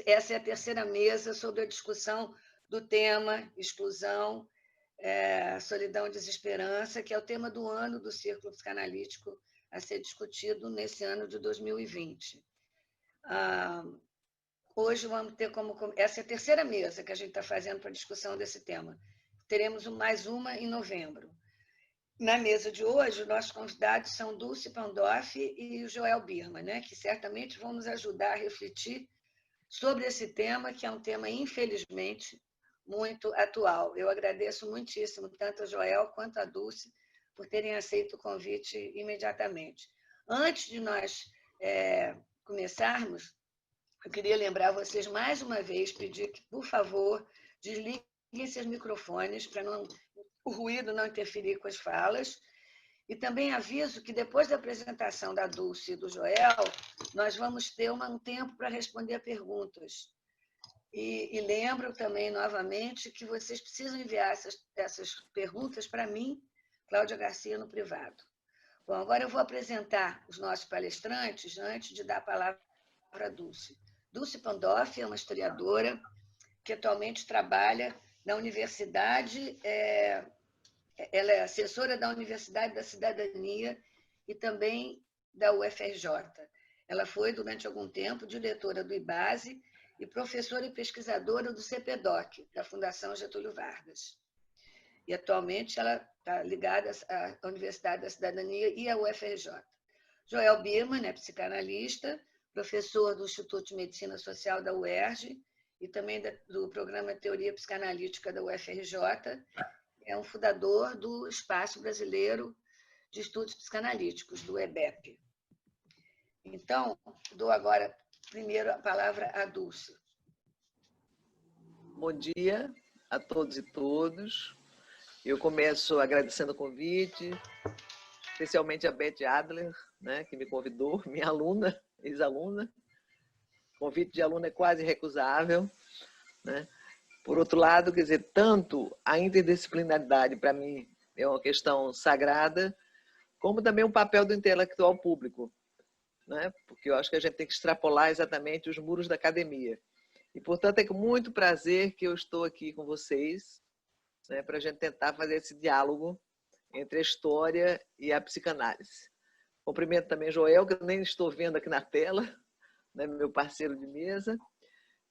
essa é a terceira mesa sobre a discussão do tema exclusão, solidão e desesperança, que é o tema do ano do Círculo Psicanalítico a ser discutido nesse ano de 2020. Hoje vamos ter essa é a terceira mesa que a gente está fazendo para a discussão desse tema. Teremos mais uma em novembro. Na mesa de hoje, nossos convidados são Dulce Pandolfi e o Joel Birman, né, que certamente vão nos ajudar a refletir sobre esse tema, que é um tema, infelizmente, muito atual. Eu agradeço muitíssimo tanto a Joel quanto a Dulce por terem aceito o convite imediatamente. Antes de nós começarmos, eu queria lembrar vocês mais uma vez, pedir que, por favor, desliguem seus microfones para o ruído não interferir com as falas. E também aviso que depois da apresentação da Dulce e do Joel, nós vamos ter um tempo para responder a perguntas. E lembro também, novamente, que vocês precisam enviar essas perguntas para mim, Cláudia Garcia, no privado. Bom, agora eu vou apresentar os nossos palestrantes antes de dar a palavra para a Dulce. Dulce Pandolfi é uma historiadora que atualmente trabalha na Universidade... Ela é assessora da Universidade da Cidadania e também da UFRJ. Ela foi, durante algum tempo, diretora do IBASE e professora e pesquisadora do CPDOC, da Fundação Getúlio Vargas. E, atualmente, ela está ligada à Universidade da Cidadania e à UFRJ. Joel Birman é psicanalista, professor do Instituto de Medicina Social da UERJ e também do Programa Teoria Psicanalítica da UFRJ, é um fundador do Espaço Brasileiro de Estudos Psicanalíticos, do EBEP. Então, dou agora, primeiro, a palavra à Dulce. Bom dia a todos e todas. Eu começo agradecendo o convite, especialmente a Beth Adler, né, que me convidou, minha aluna, ex-aluna. Convite de aluna é quase recusável, né? Por outro lado, quer dizer, tanto a interdisciplinaridade, para mim, é uma questão sagrada, como também o papel do intelectual público, né? Porque eu acho que a gente tem que extrapolar exatamente os muros da academia. E, portanto, é com muito prazer que eu estou aqui com vocês, né, para a gente tentar fazer esse diálogo entre a história e a psicanálise. Cumprimento também Joel, que eu nem estou vendo aqui na tela, né, meu parceiro de mesa.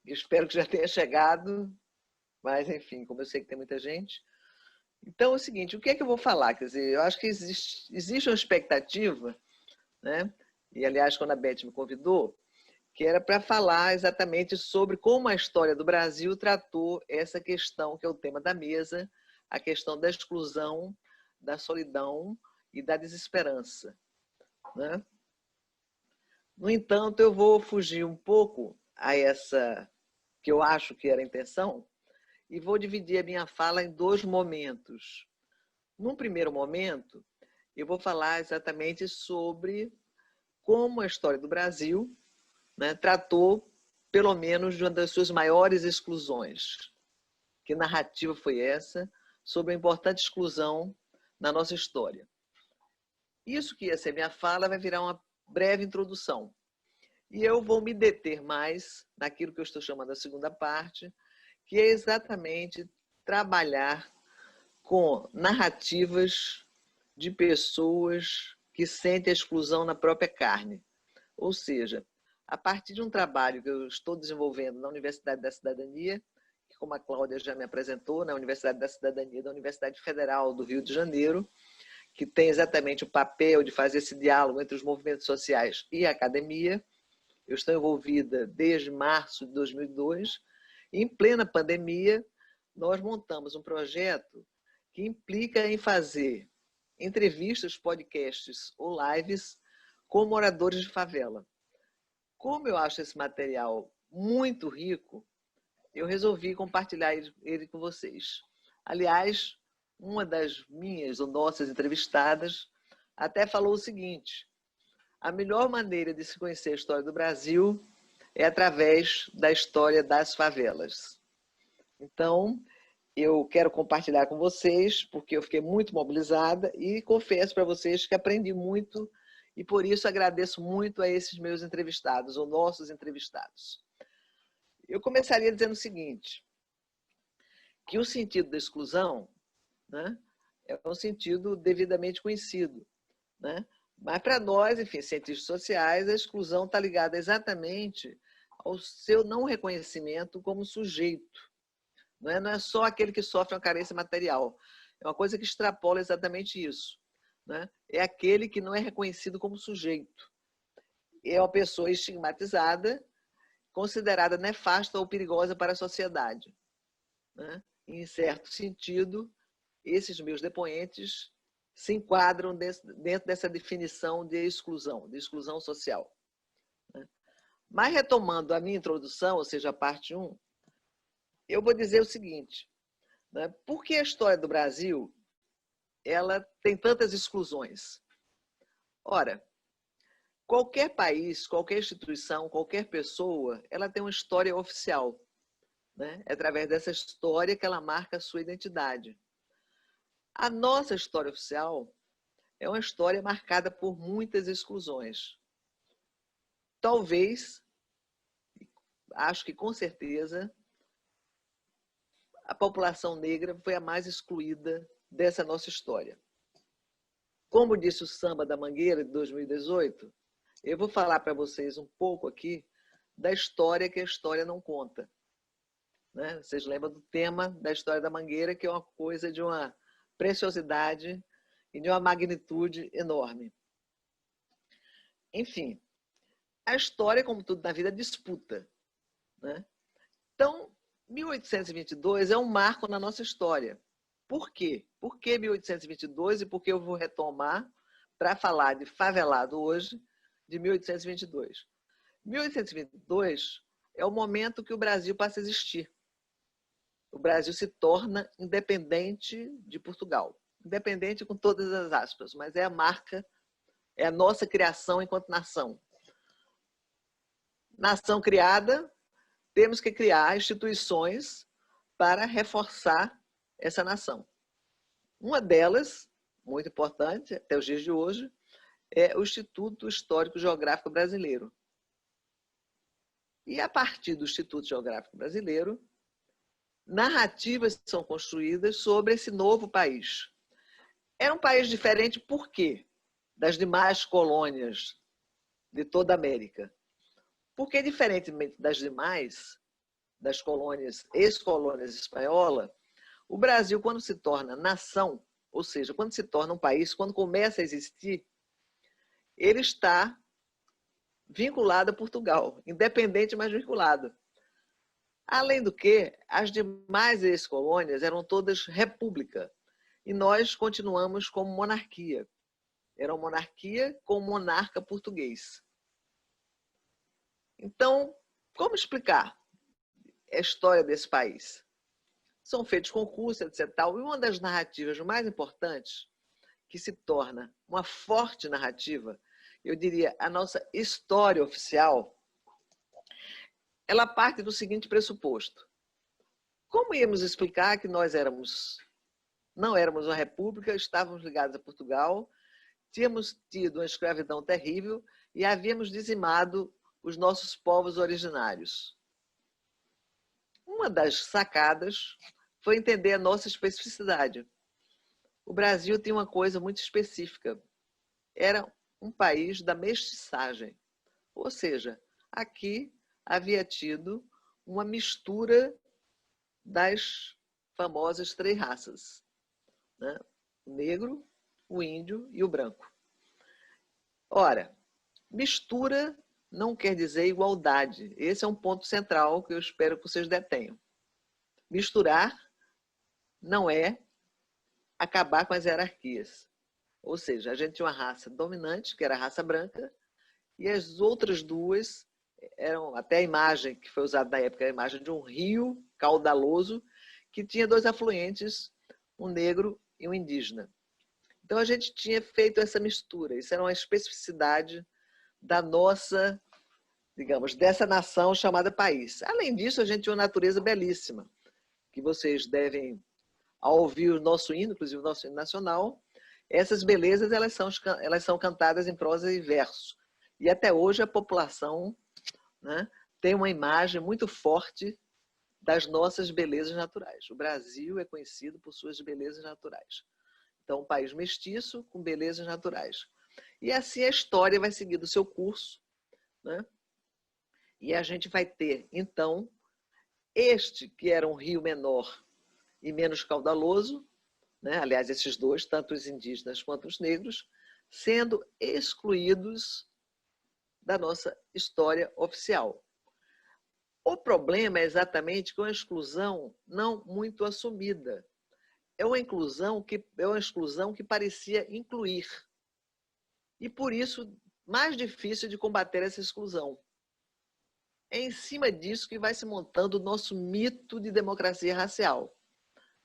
Espero que já tenha chegado. Mas, enfim, como eu sei que tem muita gente. Então, é o seguinte, o que é que eu vou falar? Quer dizer, eu acho que existe uma expectativa, né? E, aliás, quando a Beth me convidou, que era para falar exatamente sobre como a história do Brasil tratou essa questão, que é o tema da mesa, a questão da exclusão, da solidão e da desesperança, né? No entanto, eu vou fugir um pouco a essa, que eu acho que era a intenção, e vou dividir a minha fala em dois momentos. Num primeiro momento, eu vou falar exatamente sobre como a história do Brasil, né, tratou, pelo menos, de uma das suas maiores exclusões. Que narrativa foi essa sobre a importante exclusão na nossa história? Isso que ia ser minha fala vai virar uma breve introdução. E eu vou me deter mais naquilo que eu estou chamando a segunda parte, que é exatamente trabalhar com narrativas de pessoas que sentem a exclusão na própria carne. Ou seja, a partir de um trabalho que eu estou desenvolvendo na Universidade da Cidadania, que, como a Cláudia já me apresentou, na Universidade da Cidadania da Universidade Federal do Rio de Janeiro, que tem exatamente o papel de fazer esse diálogo entre os movimentos sociais e a academia. Eu estou envolvida desde março de 2002, em plena pandemia, nós montamos um projeto que implica em fazer entrevistas, podcasts ou lives com moradores de favela. Como eu acho esse material muito rico, eu resolvi compartilhar ele com vocês. Aliás, uma das minhas ou nossas entrevistadas até falou o seguinte: a melhor maneira de se conhecer a história do Brasil é através da história das favelas. Então, eu quero compartilhar com vocês, porque eu fiquei muito mobilizada e confesso para vocês que aprendi muito e, por isso, agradeço muito a esses meus entrevistados, ou nossos entrevistados. Eu começaria dizendo o seguinte, que o sentido da exclusão, né, é um sentido devidamente conhecido, né? Mas para nós, enfim, cientistas sociais, a exclusão está ligada exatamente ao seu não reconhecimento como sujeito. Não é só aquele que sofre uma carência material. É uma coisa que extrapola exatamente isso, né? É aquele que não é reconhecido como sujeito. É uma pessoa estigmatizada, considerada nefasta ou perigosa para a sociedade, né? Em certo sentido, esses meus depoentes se enquadram dentro dessa definição de exclusão social. Mas retomando a minha introdução, ou seja, a parte 1, eu vou dizer o seguinte, né? Por que a história do Brasil ela tem tantas exclusões? Ora, qualquer país, qualquer instituição, qualquer pessoa, ela tem uma história oficial, né? É através dessa história que ela marca a sua identidade. A nossa história oficial é uma história marcada por muitas exclusões. Talvez, acho que com certeza, a população negra foi a mais excluída dessa nossa história. Como disse o Samba da Mangueira, de 2018, eu vou falar para vocês um pouco aqui da história que a história não conta. Né? Vocês lembram do tema da história da Mangueira, que é uma coisa de uma preciosidade e de uma magnitude enorme. Enfim, a história, como tudo na vida, disputa, né? Então, 1822 é um marco na nossa história. Por quê? Por que 1822 e por que eu vou retomar para falar de favelado hoje, de 1822? 1822 é o momento que o Brasil passa a existir. O Brasil se torna independente de Portugal. Independente com todas as aspas, mas é a marca, é a nossa criação enquanto nação. Nação criada, temos que criar instituições para reforçar essa nação. Uma delas, muito importante até os dias de hoje, é o Instituto Histórico Geográfico Brasileiro. E a partir do Instituto Geográfico Brasileiro, narrativas são construídas sobre esse novo país. Era um país diferente por quê? Das demais colônias de toda a América. Porque, diferentemente das demais, das colônias, ex-colônias espanholas, o Brasil, quando se torna nação, ou seja, quando se torna um país, quando começa a existir, ele está vinculado a Portugal, independente, mas vinculado. Além do que, as demais ex-colônias eram todas república, e nós continuamos como monarquia. Era uma monarquia com monarca português. Então, como explicar a história desse país? São feitos concursos, etc. E uma das narrativas mais importantes, que se torna uma forte narrativa, eu diria, a nossa história oficial, ela parte do seguinte pressuposto. Como íamos explicar que nós não éramos uma república, estávamos ligados a Portugal, tínhamos tido uma escravidão terrível e havíamos dizimado os nossos povos originários? Uma das sacadas foi entender a nossa especificidade. O Brasil tinha uma coisa muito específica. Era um país da mestiçagem. Ou seja, aqui havia tido uma mistura das famosas 3 raças, né? O negro, o índio e o branco. Ora, mistura não quer dizer igualdade. Esse é um ponto central que eu espero que vocês detenham. Misturar não é acabar com as hierarquias. Ou seja, a gente tinha uma raça dominante, que era a raça branca, e as outras duas eram, até a imagem que foi usada na época, a imagem de um rio caudaloso, que tinha 2 afluentes, um negro e um indígena. Então a gente tinha feito essa mistura, isso era uma especificidade da nossa, digamos, dessa nação chamada país. Além disso, a gente tinha uma natureza belíssima, que vocês devem, ao ouvir o nosso hino, inclusive o nosso hino nacional, essas belezas elas são cantadas em prosa e verso. E até hoje a população, né, tem uma imagem muito forte das nossas belezas naturais. O Brasil é conhecido por suas belezas naturais. Então, um país mestiço com belezas naturais. E assim a história vai seguindo o seu curso, né? E a gente vai ter, então, este que era um rio menor e menos caudaloso, né? Aliás, esses dois, tanto os indígenas quanto os negros, sendo excluídos da nossa história oficial. O problema é exatamente que é uma exclusão não muito assumida. É uma exclusão que parecia incluir. E, por isso, mais difícil de combater essa exclusão. É em cima disso que vai se montando o nosso mito de democracia racial.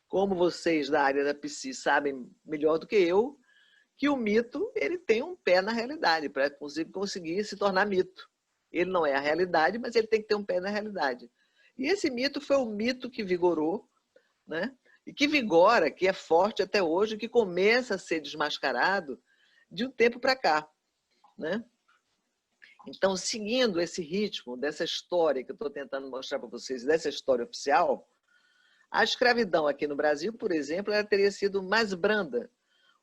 Como vocês da área da psi sabem melhor do que eu, que o mito ele tem um pé na realidade, para conseguir se tornar mito. Ele não é a realidade, mas ele tem que ter um pé na realidade. E esse mito foi o mito que vigorou, né? E que vigora, que é forte até hoje, que começa a ser desmascarado de um tempo para cá, né? Então, seguindo esse ritmo dessa história que eu estou tentando mostrar para vocês, dessa história oficial, a escravidão aqui no Brasil, por exemplo, ela teria sido mais branda.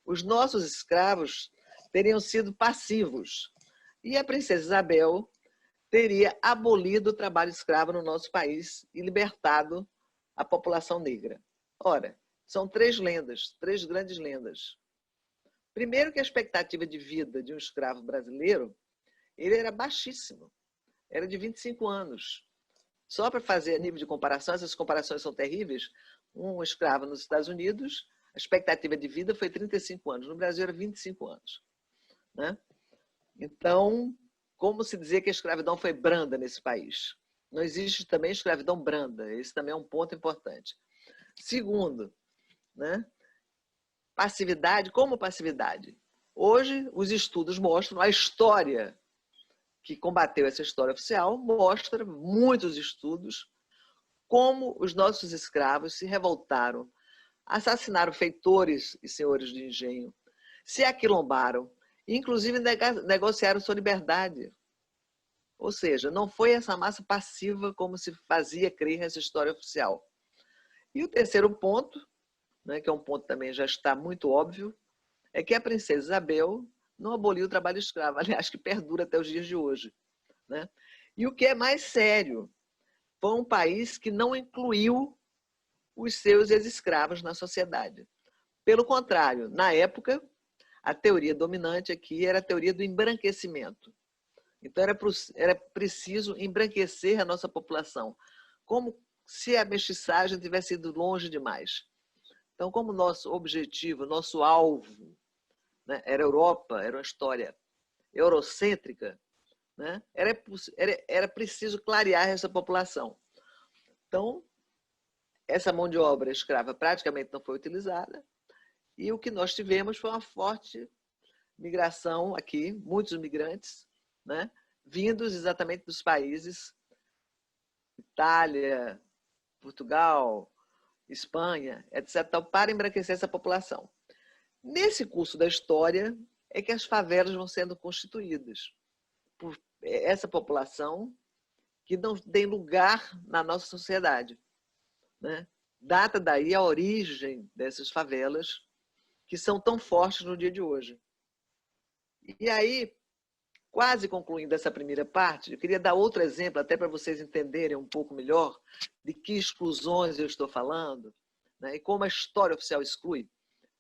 Os nossos escravos teriam sido passivos. E a princesa Isabel teria abolido o trabalho escravo no nosso país e libertado a população negra. Ora, são três lendas, três grandes lendas. Primeiro que a expectativa de vida de um escravo brasileiro, ele era baixíssimo, era de 25 anos. Só para fazer a nível de comparação, essas comparações são terríveis, um escravo nos Estados Unidos, a expectativa de vida foi 35 anos, no Brasil era 25 anos. Né? Então, como se dizer que a escravidão foi branda nesse país? Não existe também escravidão branda, esse também é um ponto importante. Segundo, né? Passividade, como passividade? Hoje, os estudos mostram, a história que combateu essa história oficial mostra, muitos estudos, como os nossos escravos se revoltaram, assassinaram feitores e senhores de engenho, se aquilombaram, inclusive negociaram sua liberdade. Ou seja, não foi essa massa passiva como se fazia crer nessa história oficial. E o terceiro ponto, né, que é um ponto também já está muito óbvio, é que a princesa Isabel não aboliu o trabalho escravo, aliás, que perdura até os dias de hoje. Né? E o que é mais sério, foi um país que não incluiu os seus ex-escravos na sociedade. Pelo contrário, na época, a teoria dominante aqui era a teoria do embranquecimento. Então, era preciso embranquecer a nossa população, como se a mestiçagem tivesse ido longe demais. Então, como nosso objetivo, nosso alvo, né, era a Europa, era uma história eurocêntrica, né, era preciso clarear essa população. Então, essa mão de obra escrava praticamente não foi utilizada, e o que nós tivemos foi uma forte migração aqui, muitos imigrantes, né, vindos exatamente dos países Itália, Portugal, Espanha, etc., para embranquecer essa população. Nesse curso da história é que as favelas vão sendo constituídas por essa população que não tem lugar na nossa sociedade. Né? Data daí a origem dessas favelas, que são tão fortes no dia de hoje. E aí, quase concluindo essa primeira parte, eu queria dar outro exemplo, até para vocês entenderem um pouco melhor de que exclusões eu estou falando, né? E como a história oficial exclui.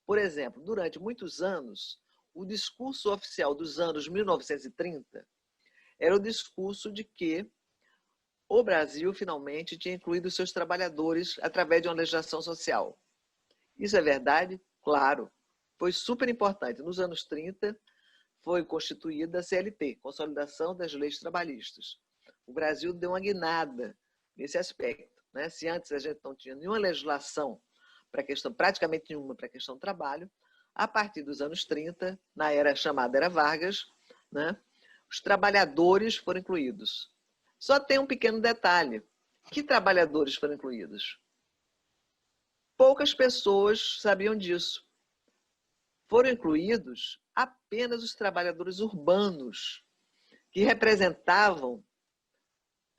Por exemplo, durante muitos anos, o discurso oficial dos anos 1930 era o discurso de que o Brasil finalmente tinha incluído os seus trabalhadores através de uma legislação social. Isso é verdade? Claro. Foi super importante. Nos anos 30, foi constituída a CLT, Consolidação das Leis Trabalhistas. O Brasil deu uma guinada nesse aspecto. Né? Se antes a gente não tinha nenhuma legislação para a questão, praticamente nenhuma para a questão do trabalho, a partir dos anos 30, na era chamada Era Vargas, né, os trabalhadores foram incluídos. Só tem um pequeno detalhe. Que trabalhadores foram incluídos? Poucas pessoas sabiam disso. Foram incluídos apenas os trabalhadores urbanos, que representavam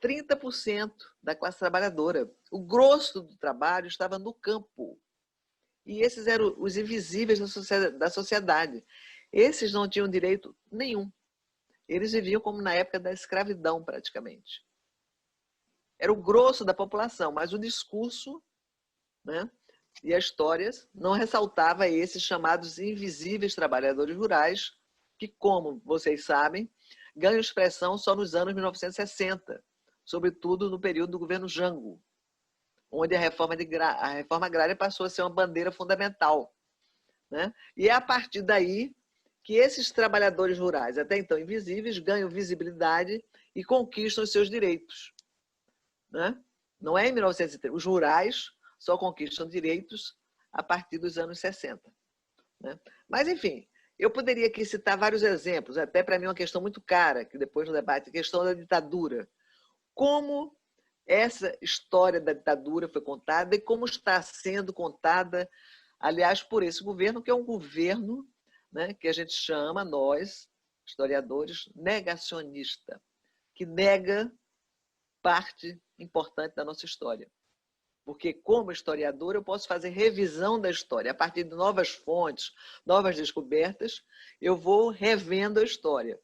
30% da classe trabalhadora. O grosso do trabalho estava no campo. E esses eram os invisíveis da sociedade. Esses não tinham direito nenhum. Eles viviam como na época da escravidão, praticamente. Era o grosso da população, mas o discurso, né, e as histórias não ressaltava esses chamados invisíveis trabalhadores rurais, que, como vocês sabem, ganham expressão só nos anos 1960, sobretudo no período do governo Jango, onde a reforma agrária passou a ser uma bandeira fundamental, né? E é a partir daí que esses trabalhadores rurais, até então invisíveis, ganham visibilidade e conquistam os seus direitos, né? Não é em 1930. Os rurais só conquistam direitos a partir dos anos 60. Né? Mas, enfim, eu poderia aqui citar vários exemplos, até para mim uma questão muito cara, que depois no debate, a questão da ditadura. Como essa história da ditadura foi contada e como está sendo contada, aliás, por esse governo, que é um governo, né, que a gente chama, nós, historiadores, negacionista, que nega parte importante da nossa história. Porque, como historiador, eu posso fazer revisão da história. A partir de novas fontes, novas descobertas, eu vou revendo a história.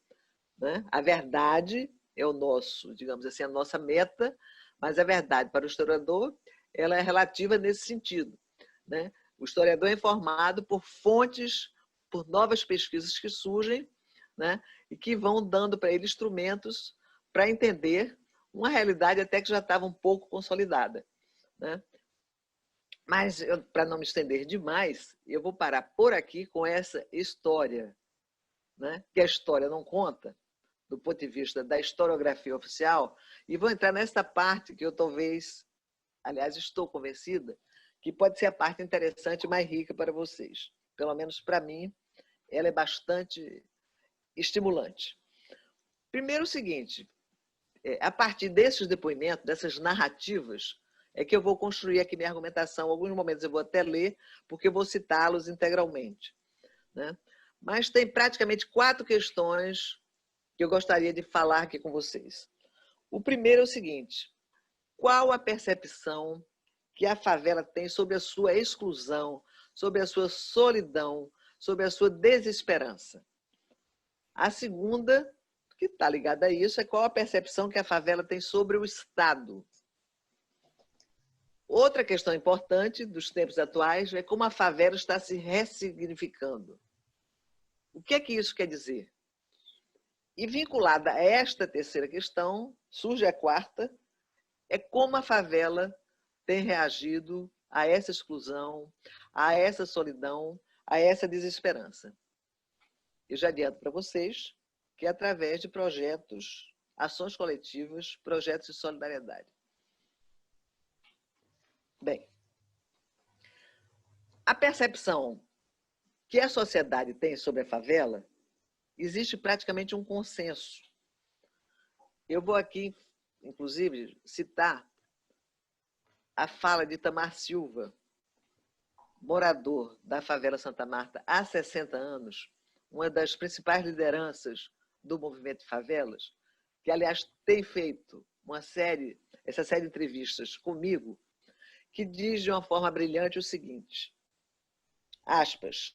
Né? A verdade é o nosso, digamos assim, a nossa meta, mas a verdade para o historiador, ela é relativa nesse sentido. Né? O historiador é informado por fontes, por novas pesquisas que surgem, né? E que vão dando para ele instrumentos para entender uma realidade até que já estava um pouco consolidada. Né? Mas, para não me estender demais, eu vou parar por aqui com essa história, né? Que a história não conta, do ponto de vista da historiografia oficial, e vou entrar nessa parte que eu talvez, aliás, estou convencida, que pode ser a parte interessante e mais rica para vocês. Pelo menos para mim, ela é bastante estimulante. Primeiro o seguinte, a partir desses depoimentos, dessas narrativas, é que eu vou construir aqui minha argumentação. Em alguns momentos eu vou até ler, porque eu vou citá-los integralmente. Né? Mas tem praticamente 4 questões que eu gostaria de falar aqui com vocês. O primeiro é o seguinte: qual a percepção que a favela tem sobre a sua exclusão, sobre a sua solidão, sobre a sua desesperança? A segunda, que está ligada a isso, é qual a percepção que a favela tem sobre o Estado. Outra questão importante dos tempos atuais é como a favela está se ressignificando. O que é que isso quer dizer? E vinculada a esta terceira questão, surge a quarta, é como a favela tem reagido a essa exclusão, a essa solidão, a essa desesperança. Eu já adianto para vocês que é através de projetos, ações coletivas, projetos de solidariedade. Bem, a percepção que a sociedade tem sobre a favela, existe praticamente um consenso. Eu vou aqui, inclusive, citar a fala de Itamar Silva, morador da favela Santa Marta há 60 anos, uma das principais lideranças do movimento de favelas, que, aliás, tem feito essa série de entrevistas comigo, que diz de uma forma brilhante o seguinte, aspas,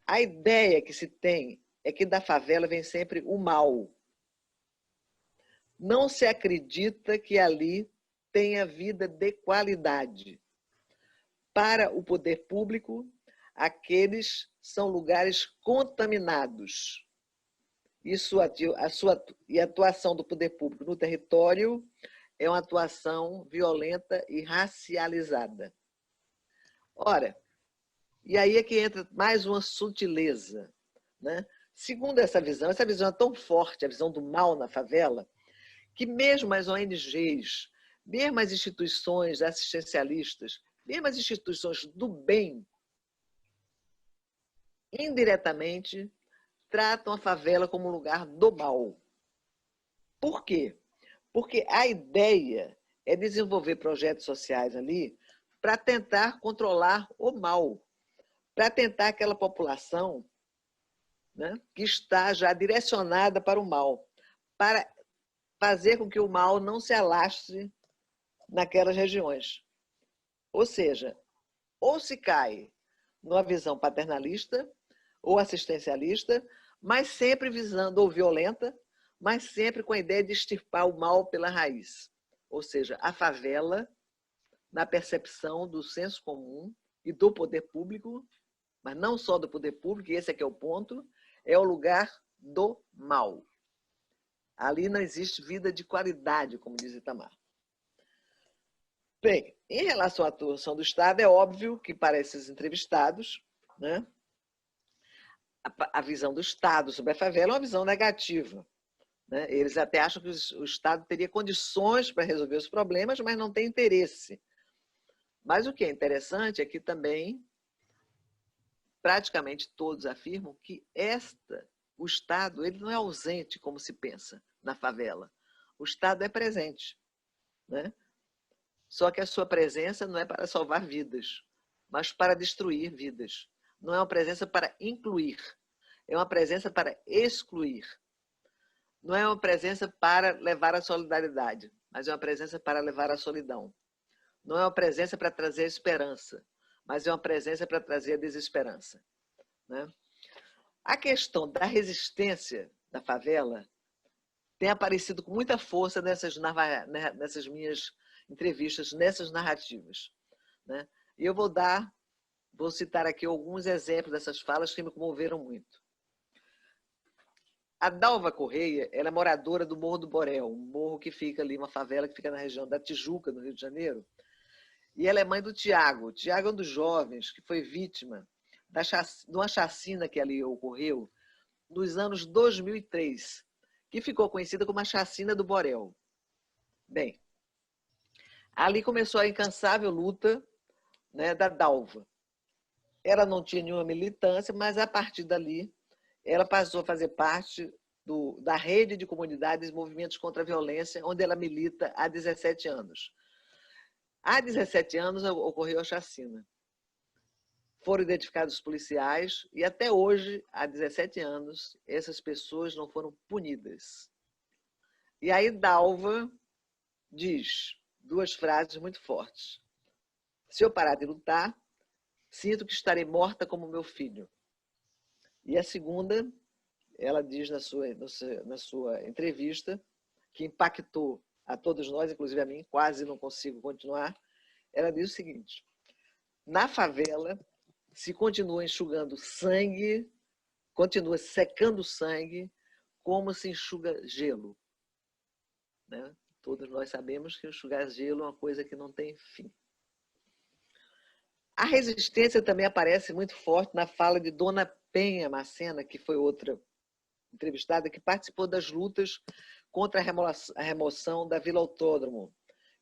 a ideia que se tem é que da favela vem sempre o mal. Não se acredita que ali tenha vida de qualidade. Para o poder público, aqueles são lugares contaminados. E a atuação do poder público no território é uma atuação violenta e racializada. Ora, e aí é que entra mais uma sutileza. Né? Segundo essa visão é tão forte, a visão do mal na favela, que mesmo as ONGs, mesmo as instituições assistencialistas, mesmo as instituições do bem, indiretamente, tratam a favela como um lugar do mal. Por quê? Porque a ideia é desenvolver projetos sociais ali para tentar controlar o mal, para tentar aquela população, né, que está já direcionada para o mal, para fazer com que o mal não se alastre naquelas regiões. Ou seja, ou se cai numa visão paternalista ou assistencialista, mas sempre visando, ou violenta, mas sempre com a ideia de extirpar o mal pela raiz. Ou seja, a favela, na percepção do senso comum e do poder público, mas não só do poder público, e esse aqui é o ponto, é o lugar do mal. Ali não existe vida de qualidade, como diz Itamar. Bem, em relação à atuação do Estado, é óbvio que para esses entrevistados, né, a visão do Estado sobre a favela é uma visão negativa. Né? Eles até acham que o Estado teria condições para resolver os problemas, mas não tem interesse. Mas o que é interessante é que também praticamente todos afirmam que o Estado ele não é ausente, como se pensa, na favela. O Estado é presente. Né? Só que a sua presença não é para salvar vidas, mas para destruir vidas. Não é uma presença para incluir, é uma presença para excluir. Não é uma presença para levar a solidariedade, mas é uma presença para levar a solidão. Não é uma presença para trazer esperança, mas é uma presença para trazer a desesperança. Né? A questão da resistência da favela tem aparecido com muita força nessas minhas entrevistas, nessas narrativas. Né? E eu vou citar aqui alguns exemplos dessas falas que me comoveram muito. A Dalva Correia, ela é moradora do Morro do Borel, um morro que fica ali, uma favela que fica na região da Tijuca, no Rio de Janeiro. E ela é mãe do Tiago. O Tiago é um dos jovens que foi vítima de uma chacina que ali ocorreu nos anos 2003, que ficou conhecida como a chacina do Borel. Bem, ali começou a incansável luta, né, da Dalva. Ela não tinha nenhuma militância, mas a partir dali ela passou a fazer parte da rede de comunidades e movimentos contra a violência, onde ela milita há 17 anos. Há 17 anos ocorreu a chacina. Foram identificados os policiais e até hoje, há 17 anos, essas pessoas não foram punidas. E aí Dalva diz duas frases muito fortes. Se eu parar de lutar, sinto que estarei morta como meu filho. E a segunda, ela diz na sua entrevista, que impactou a todos nós, inclusive a mim, quase não consigo continuar, ela diz o seguinte: na favela se continua enxugando sangue, continua secando sangue, como se enxuga gelo. Né? Todos nós sabemos que enxugar gelo é uma coisa que não tem fim. A resistência também aparece muito forte na fala de Dona Penha Macena, que foi outra entrevistada, que participou das lutas contra a remoção da Vila Autódromo,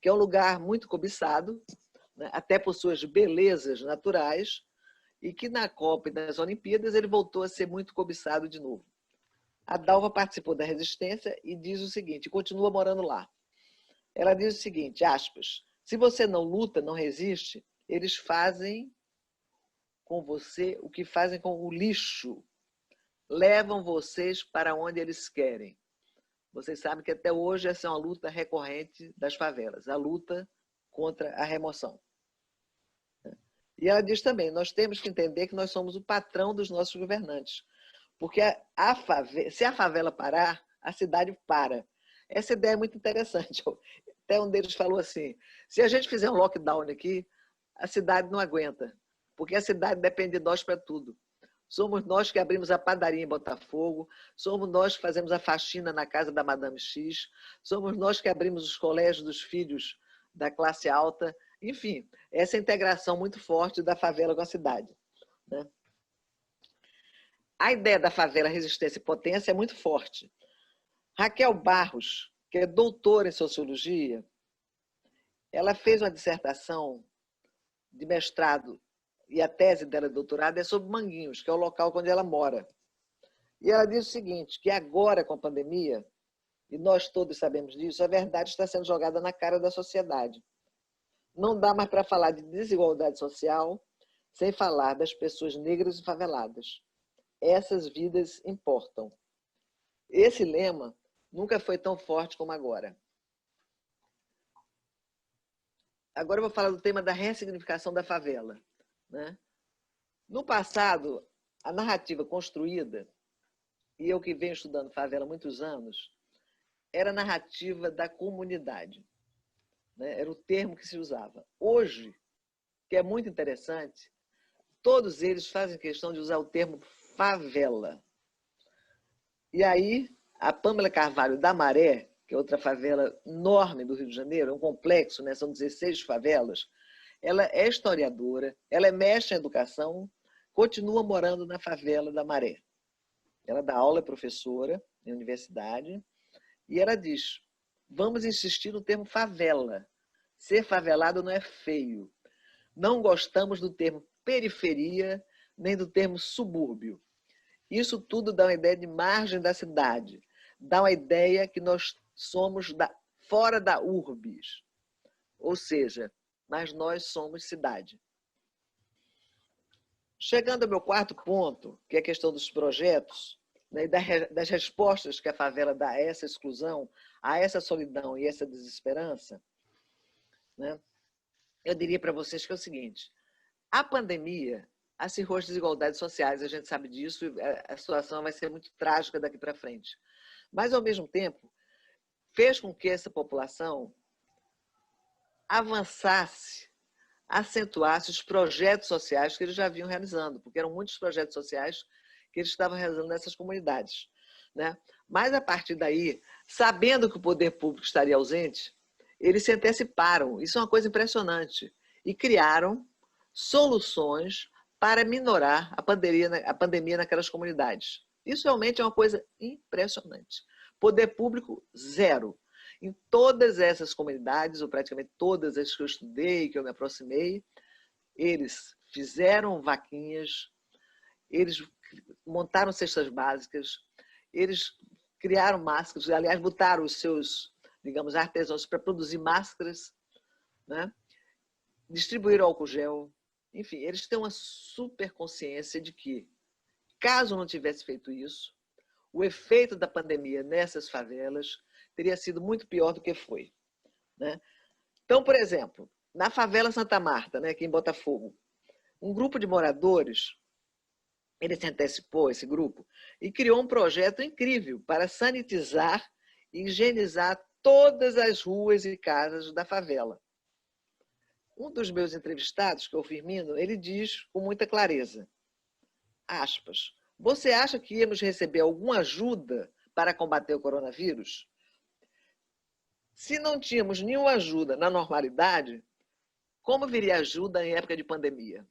que é um lugar muito cobiçado, né, até por suas belezas naturais, e que na Copa e nas Olimpíadas ele voltou a ser muito cobiçado de novo. A Dalva participou da resistência e diz o seguinte, continua morando lá. Ela diz o seguinte, aspas, se você não luta, não resiste, eles fazem com você o que fazem com o lixo. Levam vocês para onde eles querem. Vocês sabem que até hoje essa é uma luta recorrente das favelas, a luta contra a remoção. E ela diz também, nós temos que entender que nós somos o patrão dos nossos governantes. Porque se a favela parar, a cidade para. Essa ideia é muito interessante. Até um deles falou assim, se a gente fizer um lockdown aqui, a cidade não aguenta, porque a cidade depende de nós para tudo. Somos nós que abrimos a padaria em Botafogo, somos nós que fazemos a faxina na casa da Madame X, somos nós que abrimos os colégios dos filhos da classe alta, enfim, essa integração muito forte da favela com a cidade. Né? A ideia da favela, resistência e potência é muito forte. Raquel Barros, que é doutora em sociologia, ela fez uma dissertação de mestrado e a tese dela de doutorado é sobre Manguinhos, que é o local onde ela mora. E ela diz o seguinte, que agora com a pandemia, e nós todos sabemos disso, a verdade está sendo jogada na cara da sociedade. Não dá mais para falar de desigualdade social sem falar das pessoas negras e faveladas. Essas vidas importam. Esse lema nunca foi tão forte como agora. Agora eu vou falar do tema da ressignificação da favela, né? No passado, a narrativa construída, e eu que venho estudando favela há muitos anos, era a narrativa da comunidade, né? Era o termo que se usava. Hoje, que é muito interessante, todos eles fazem questão de usar o termo favela. E aí, a Pâmela Carvalho da Maré, que é outra favela enorme do Rio de Janeiro, é um complexo, né? São 16 favelas, ela é historiadora, ela é mestre em educação, continua morando na favela da Maré. Ela dá aula, é professora em universidade, e ela diz, vamos insistir no termo favela. Ser favelado não é feio. Não gostamos do termo periferia, nem do termo subúrbio. Isso tudo dá uma ideia de margem da cidade, dá uma ideia que nós somos fora da urbis, ou seja, mas nós somos cidade. Chegando ao meu quarto ponto, que é a questão dos projetos, né, e das respostas que a favela dá a essa exclusão, a essa solidão e essa desesperança, né, eu diria para vocês que é o seguinte, a pandemia acirrou as desigualdades sociais, a gente sabe disso, e a situação vai ser muito trágica daqui para frente. Mas, ao mesmo tempo, fez com que essa população avançasse, acentuasse os projetos sociais que eles já vinham realizando, porque eram muitos projetos sociais que eles estavam realizando nessas comunidades, né? Mas, a partir daí, sabendo que o poder público estaria ausente, eles se anteciparam, isso é uma coisa impressionante, e criaram soluções para minorar a pandemia naquelas comunidades. Isso realmente é uma coisa impressionante. Poder público, zero. Em todas essas comunidades, ou praticamente todas as que eu estudei, que eu me aproximei, eles fizeram vaquinhas, eles montaram cestas básicas, eles criaram máscaras, aliás, botaram os seus, digamos, artesãos para produzir máscaras, né? Distribuíram álcool gel. Enfim, eles têm uma super consciência de que, caso não tivesse feito isso, o efeito da pandemia nessas favelas teria sido muito pior do que foi, né? Então, por exemplo, na favela Santa Marta, né, aqui em Botafogo, um grupo de moradores, ele se antecipou, esse grupo, e criou um projeto incrível para sanitizar e higienizar todas as ruas e casas da favela. Um dos meus entrevistados, que é o Firmino, ele diz com muita clareza, aspas, você acha que íamos receber alguma ajuda para combater o coronavírus? Se não tínhamos nenhuma ajuda na normalidade, como viria ajuda em época de pandemia?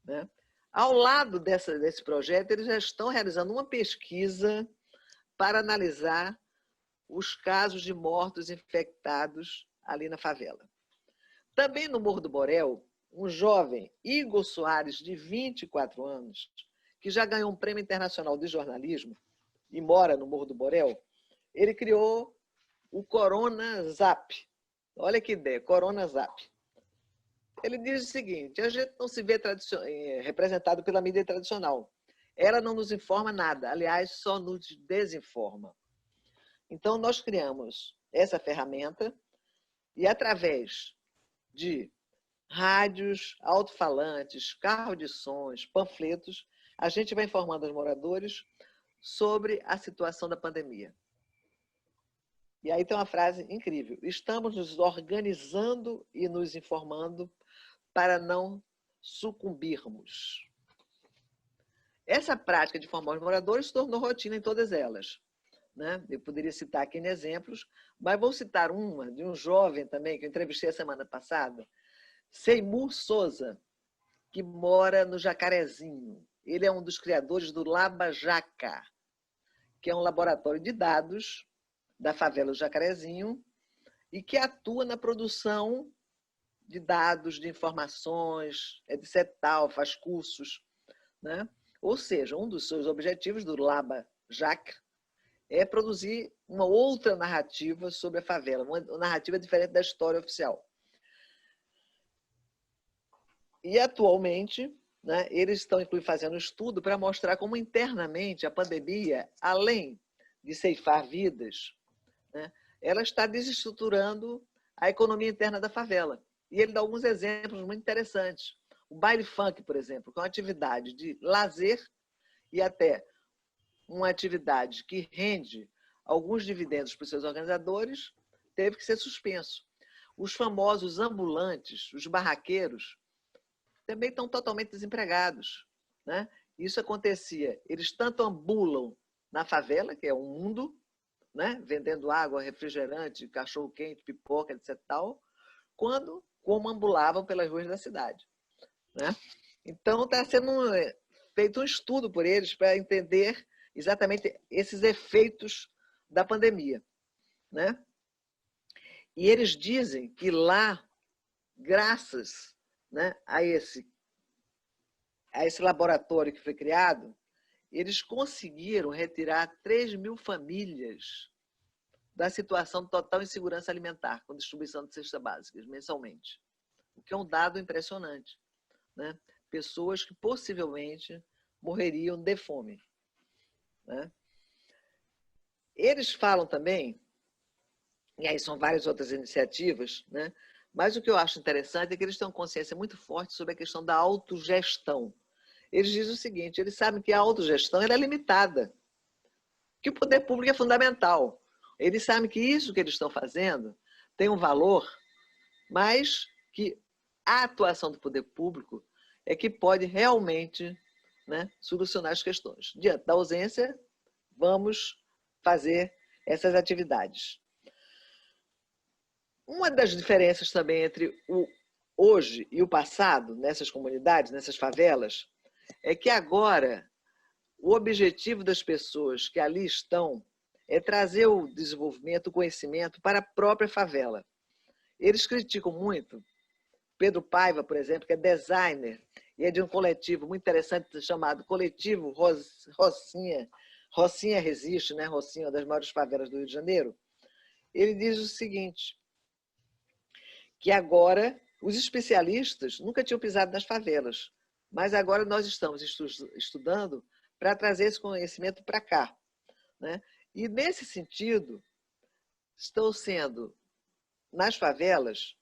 Né? Ao lado desse projeto, eles já estão realizando uma pesquisa para analisar os casos de mortos infectados ali na favela. Também no Morro do Borel, um jovem, Igor Soares, de 24 anos, que já ganhou um prêmio internacional de jornalismo e mora no Morro do Borel, ele criou o Corona Zap. Olha que ideia, Corona Zap. Ele diz o seguinte, a gente não se vê representado pela mídia tradicional. Ela não nos informa nada, aliás, só nos desinforma. Então, nós criamos essa ferramenta e, através de rádios, alto-falantes, carro de sons, panfletos, a gente vai informando os moradores sobre a situação da pandemia. E aí tem uma frase incrível. Estamos nos organizando e nos informando para não sucumbirmos. Essa prática de informar os moradores se tornou rotina em todas elas, né? Eu poderia citar aqui em exemplos, mas vou citar uma de um jovem também, que eu entrevistei a semana passada, Seymour Souza, que mora no Jacarezinho. Ele é um dos criadores do Laba Jaca, que é um laboratório de dados da favela do Jacarezinho e que atua na produção de dados, de informações, etc. Faz cursos, né? Ou seja, um dos seus objetivos do Laba Jaca é produzir uma outra narrativa sobre a favela, uma narrativa diferente da história oficial. E, atualmente, né, eles estão, inclusive, fazendo um estudo para mostrar como internamente a pandemia, além de ceifar vidas, né, ela está desestruturando a economia interna da favela. E ele dá alguns exemplos muito interessantes. O baile funk, por exemplo, que é uma atividade de lazer e até uma atividade que rende alguns dividendos para os seus organizadores, teve que ser suspenso. Os famosos ambulantes, os barraqueiros, também estão totalmente desempregados, né? Isso acontecia, eles tanto ambulam na favela, que é um mundo, né, vendendo água, refrigerante, cachorro-quente, pipoca, etc. tal, como ambulavam pelas ruas da cidade, né? Então, está sendo feito um estudo por eles para entender exatamente esses efeitos da pandemia, né? E eles dizem que lá, graças, né, a esse laboratório que foi criado, eles conseguiram retirar 3.000 famílias da situação de total insegurança alimentar, com distribuição de cestas básicas mensalmente, o que é um dado impressionante, né? Pessoas que possivelmente morreriam de fome, né? Eles falam também, e aí são várias outras iniciativas, né? Mas o que eu acho interessante é que eles têm uma consciência muito forte sobre a questão da autogestão. Eles dizem o seguinte, eles sabem que a autogestão é limitada, que o poder público é fundamental. Eles sabem que isso que eles estão fazendo tem um valor, mas que a atuação do poder público é que pode realmente, né, solucionar as questões. Diante da ausência, vamos fazer essas atividades. Uma das diferenças também entre o hoje e o passado, nessas comunidades, nessas favelas, é que agora o objetivo das pessoas que ali estão é trazer o desenvolvimento, o conhecimento para a própria favela. Eles criticam muito. Pedro Paiva, por exemplo, que é designer e é de um coletivo muito interessante chamado Coletivo Rocinha. Rocinha Resiste, né? Rocinha, uma das maiores favelas do Rio de Janeiro. Ele diz o seguinte, que agora os especialistas nunca tinham pisado nas favelas, mas agora nós estamos estudando para trazer esse conhecimento para cá, né? E, nesse sentido, estão sendo, nas favelas,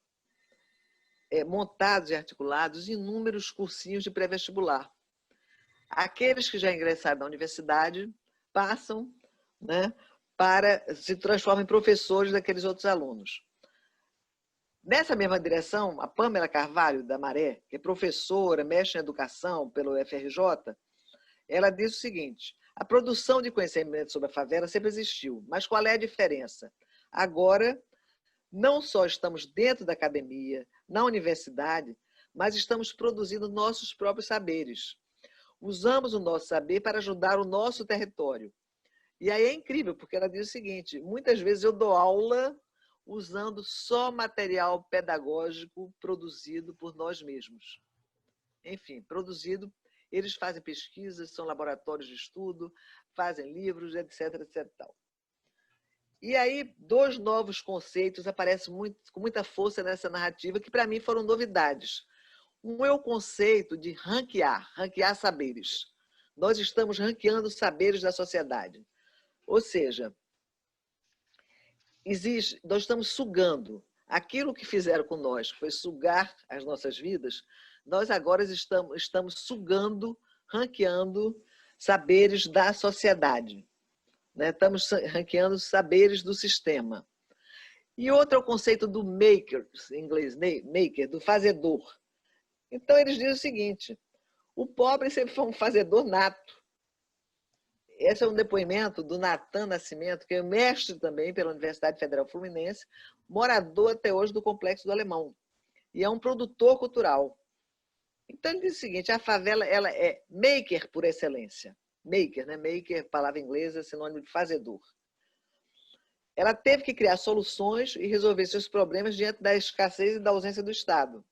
montados e articulados inúmeros cursinhos de pré-vestibular. Aqueles que já ingressaram na universidade passam, né, se transformam em professores daqueles outros alunos. Nessa mesma direção, a Pamela Carvalho, da Maré, que é professora, mexe em educação pelo FRJ, ela diz o seguinte, a produção de conhecimento sobre a favela sempre existiu, mas qual é a diferença? Agora, não só estamos dentro da academia, na universidade, mas estamos produzindo nossos próprios saberes. Usamos o nosso saber para ajudar o nosso território. E aí é incrível, porque ela diz o seguinte, muitas vezes eu dou aula usando só material pedagógico produzido por nós mesmos. Enfim, produzido, eles fazem pesquisas, são laboratórios de estudo, fazem livros, etc, etc. Tal. E aí, 2 novos conceitos aparecem com muita força nessa narrativa, que para mim foram novidades. Um é o conceito de ranquear saberes. Nós estamos ranqueando saberes da sociedade. Ou seja, nós estamos sugando aquilo que fizeram com nós, que foi sugar as nossas vidas, nós agora estamos sugando, ranqueando saberes da sociedade. Né? Estamos ranqueando saberes do sistema. E outro é o conceito do maker, em inglês, maker, do fazedor. Então, eles dizem o seguinte, o pobre sempre foi um fazedor nato. Esse é um depoimento do Natan Nascimento, que é mestre também pela Universidade Federal Fluminense, morador até hoje do Complexo do Alemão, e é um produtor cultural. Então, ele diz o seguinte, a favela ela é maker por excelência. Maker, né? Maker, palavra inglesa, sinônimo de fazedor. Ela teve que criar soluções e resolver seus problemas diante da escassez e da ausência do Estado.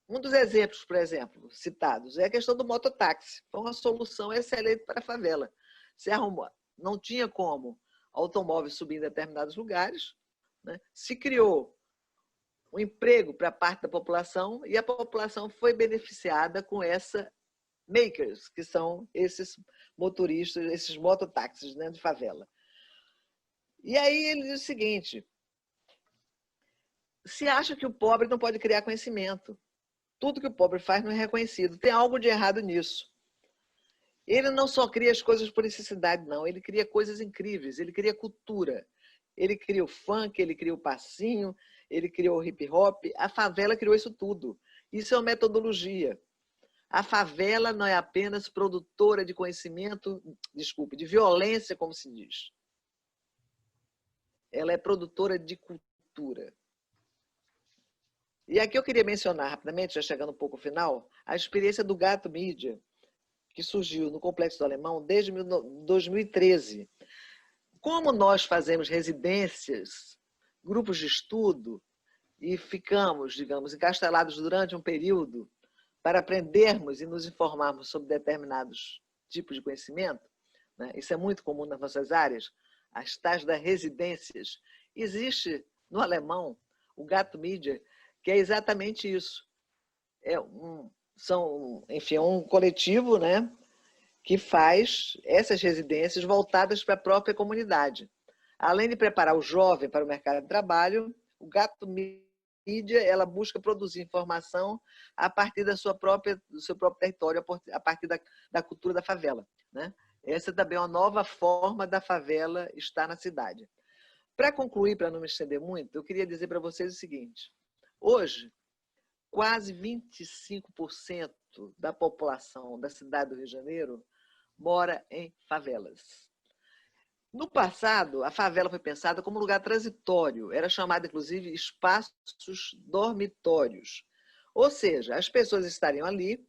Um dos exemplos, por exemplo, citados, é a questão do mototáxi. Foi uma solução excelente para a favela. Se arrumou, não tinha como automóvel subir em determinados lugares, né? Se criou um emprego para parte da população e a população foi beneficiada com essa makers, que são esses motoristas, esses mototáxis, né, de favela. E aí ele diz o seguinte: se acha que o pobre não pode criar conhecimento. Tudo que o pobre faz não é reconhecido. Tem algo de errado nisso. Ele não só cria as coisas por necessidade, não. Ele cria coisas incríveis. Ele cria cultura. Ele cria o funk, ele cria o passinho, ele criou o hip hop. A favela criou isso tudo. Isso é uma metodologia. A favela não é apenas produtora de conhecimento, desculpe, de violência, como se diz. Ela é produtora de cultura. E aqui eu queria mencionar rapidamente, já chegando um pouco ao final, a experiência do Gato Mídia, que surgiu no Complexo do Alemão desde 2013. Como nós fazemos residências, grupos de estudo, e ficamos, digamos, encastelados durante um período para aprendermos e nos informarmos sobre determinados tipos de conhecimento, né? Isso é muito comum nas nossas áreas, as tais das residências. Existe no alemão o Gato Mídia, que é exatamente isso. Enfim, um coletivo, né, que faz essas residências voltadas para a própria comunidade. Além de preparar o jovem para o mercado de trabalho, o Gato Mídia, ela busca produzir informação a partir do seu próprio território, a partir da cultura da favela, né? Essa também é uma nova forma da favela estar na cidade. Para concluir, para não me estender muito, eu queria dizer para vocês o seguinte: hoje, quase 25% da população da cidade do Rio de Janeiro mora em favelas. No passado, a favela foi pensada como lugar transitório, era chamada, inclusive, espaços dormitórios. Ou seja, as pessoas estariam ali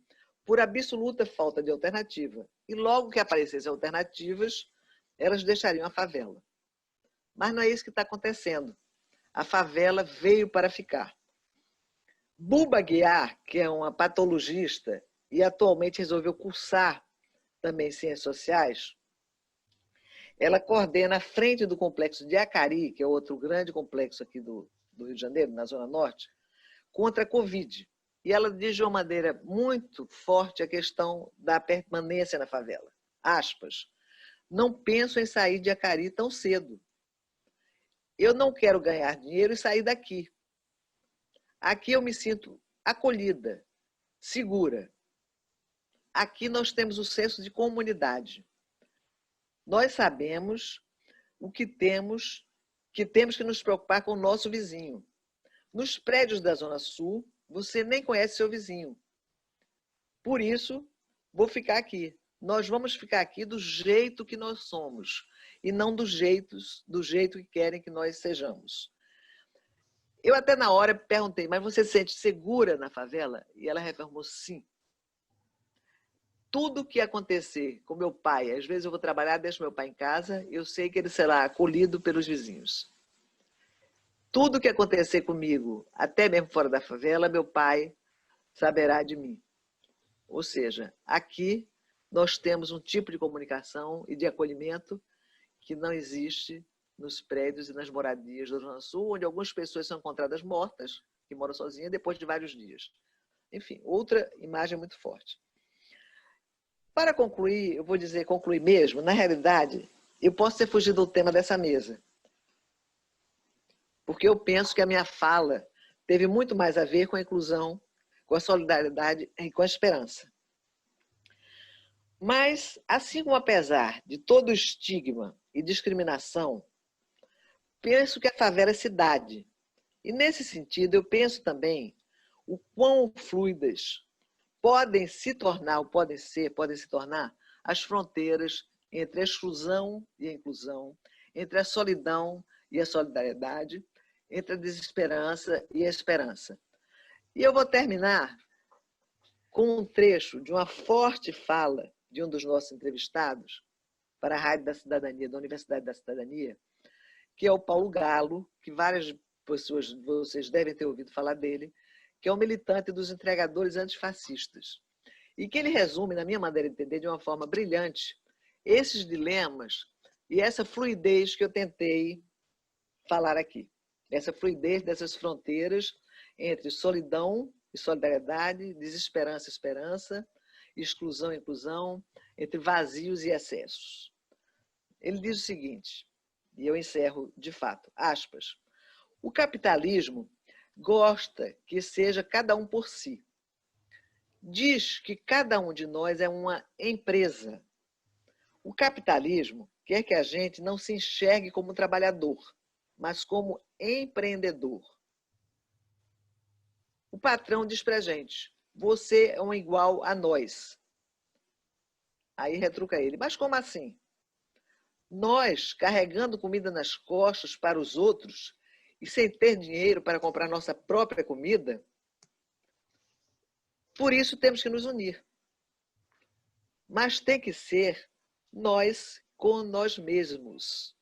por absoluta falta de alternativa. E logo que aparecessem alternativas, elas deixariam a favela. Mas não é isso que está acontecendo. A favela veio para ficar. Buba Guiar, que é uma patologista e atualmente resolveu cursar também ciências sociais, ela coordena a frente do complexo de Acari, que é outro grande complexo aqui do Rio de Janeiro, na Zona Norte, contra a Covid. E ela diz de uma maneira muito forte a questão da permanência na favela. Aspas, não penso em sair de Acari tão cedo. Eu não quero ganhar dinheiro e sair daqui. Aqui eu me sinto acolhida, segura. Aqui nós temos o senso de comunidade. Nós sabemos o que temos que nos preocupar com o nosso vizinho. Nos prédios da Zona Sul, você nem conhece seu vizinho. Por isso, vou ficar aqui. Nós vamos ficar aqui do jeito que nós somos e não do jeito que querem que nós sejamos. Eu até na hora perguntei, mas você se sente segura na favela? E ela reafirmou, sim. Tudo que acontecer com meu pai, às vezes eu vou trabalhar, deixo meu pai em casa, eu sei que ele será acolhido pelos vizinhos. Tudo que acontecer comigo, até mesmo fora da favela, meu pai saberá de mim. Ou seja, aqui nós temos um tipo de comunicação e de acolhimento que não existe nos prédios e nas moradias da Zona Sul, onde algumas pessoas são encontradas mortas, que moram sozinhas, depois de vários dias. Enfim, outra imagem muito forte. Para concluir, eu vou dizer concluir mesmo, na realidade, eu posso ter fugido do tema dessa mesa, porque eu penso que a minha fala teve muito mais a ver com a inclusão, com a solidariedade e com a esperança. Mas, assim como apesar de todo o estigma e discriminação, penso que a favela é cidade. E, nesse sentido, eu penso também o quão fluidas podem se tornar as fronteiras entre a exclusão e a inclusão, entre a solidão e a solidariedade, entre a desesperança e a esperança. E eu vou terminar com um trecho de uma forte fala de um dos nossos entrevistados para a Rádio da Cidadania, da Universidade da Cidadania, que é o Paulo Galo, que várias pessoas de vocês devem ter ouvido falar dele, que é um militante dos entregadores antifascistas. E que ele resume, na minha maneira de entender, de uma forma brilhante, esses dilemas e essa fluidez que eu tentei falar aqui. Essa fluidez dessas fronteiras entre solidão e solidariedade, desesperança e esperança, exclusão e inclusão, entre vazios e excessos. Ele diz o seguinte, e eu encerro de fato, aspas, o capitalismo gosta que seja cada um por si. Diz que cada um de nós é uma empresa. O capitalismo quer que a gente não se enxergue como trabalhador, mas como empreendedor. O patrão diz para a gente, você é um igual a nós. Aí retruca ele, mas como assim? Nós, carregando comida nas costas para os outros e sem ter dinheiro para comprar nossa própria comida, por isso temos que nos unir. Mas tem que ser nós com nós mesmos.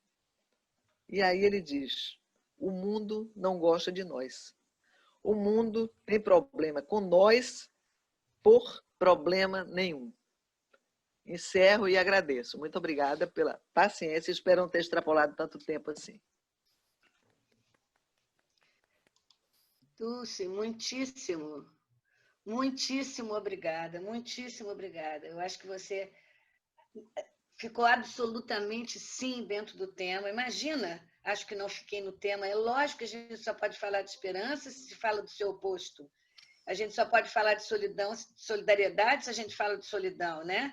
E aí ele diz, o mundo não gosta de nós. O mundo tem problema com nós por problema nenhum. Encerro e agradeço. Muito obrigada pela paciência. Espero não ter extrapolado tanto tempo assim. Dulce, muitíssimo, muitíssimo obrigada, muitíssimo obrigada. Eu acho que você ficou absolutamente sim dentro do tema. Imagina, acho que não fiquei no tema. É lógico que a gente só pode falar de esperança se fala do seu oposto. A gente só pode falar de solidão, solidariedade se a gente fala de solidão, né?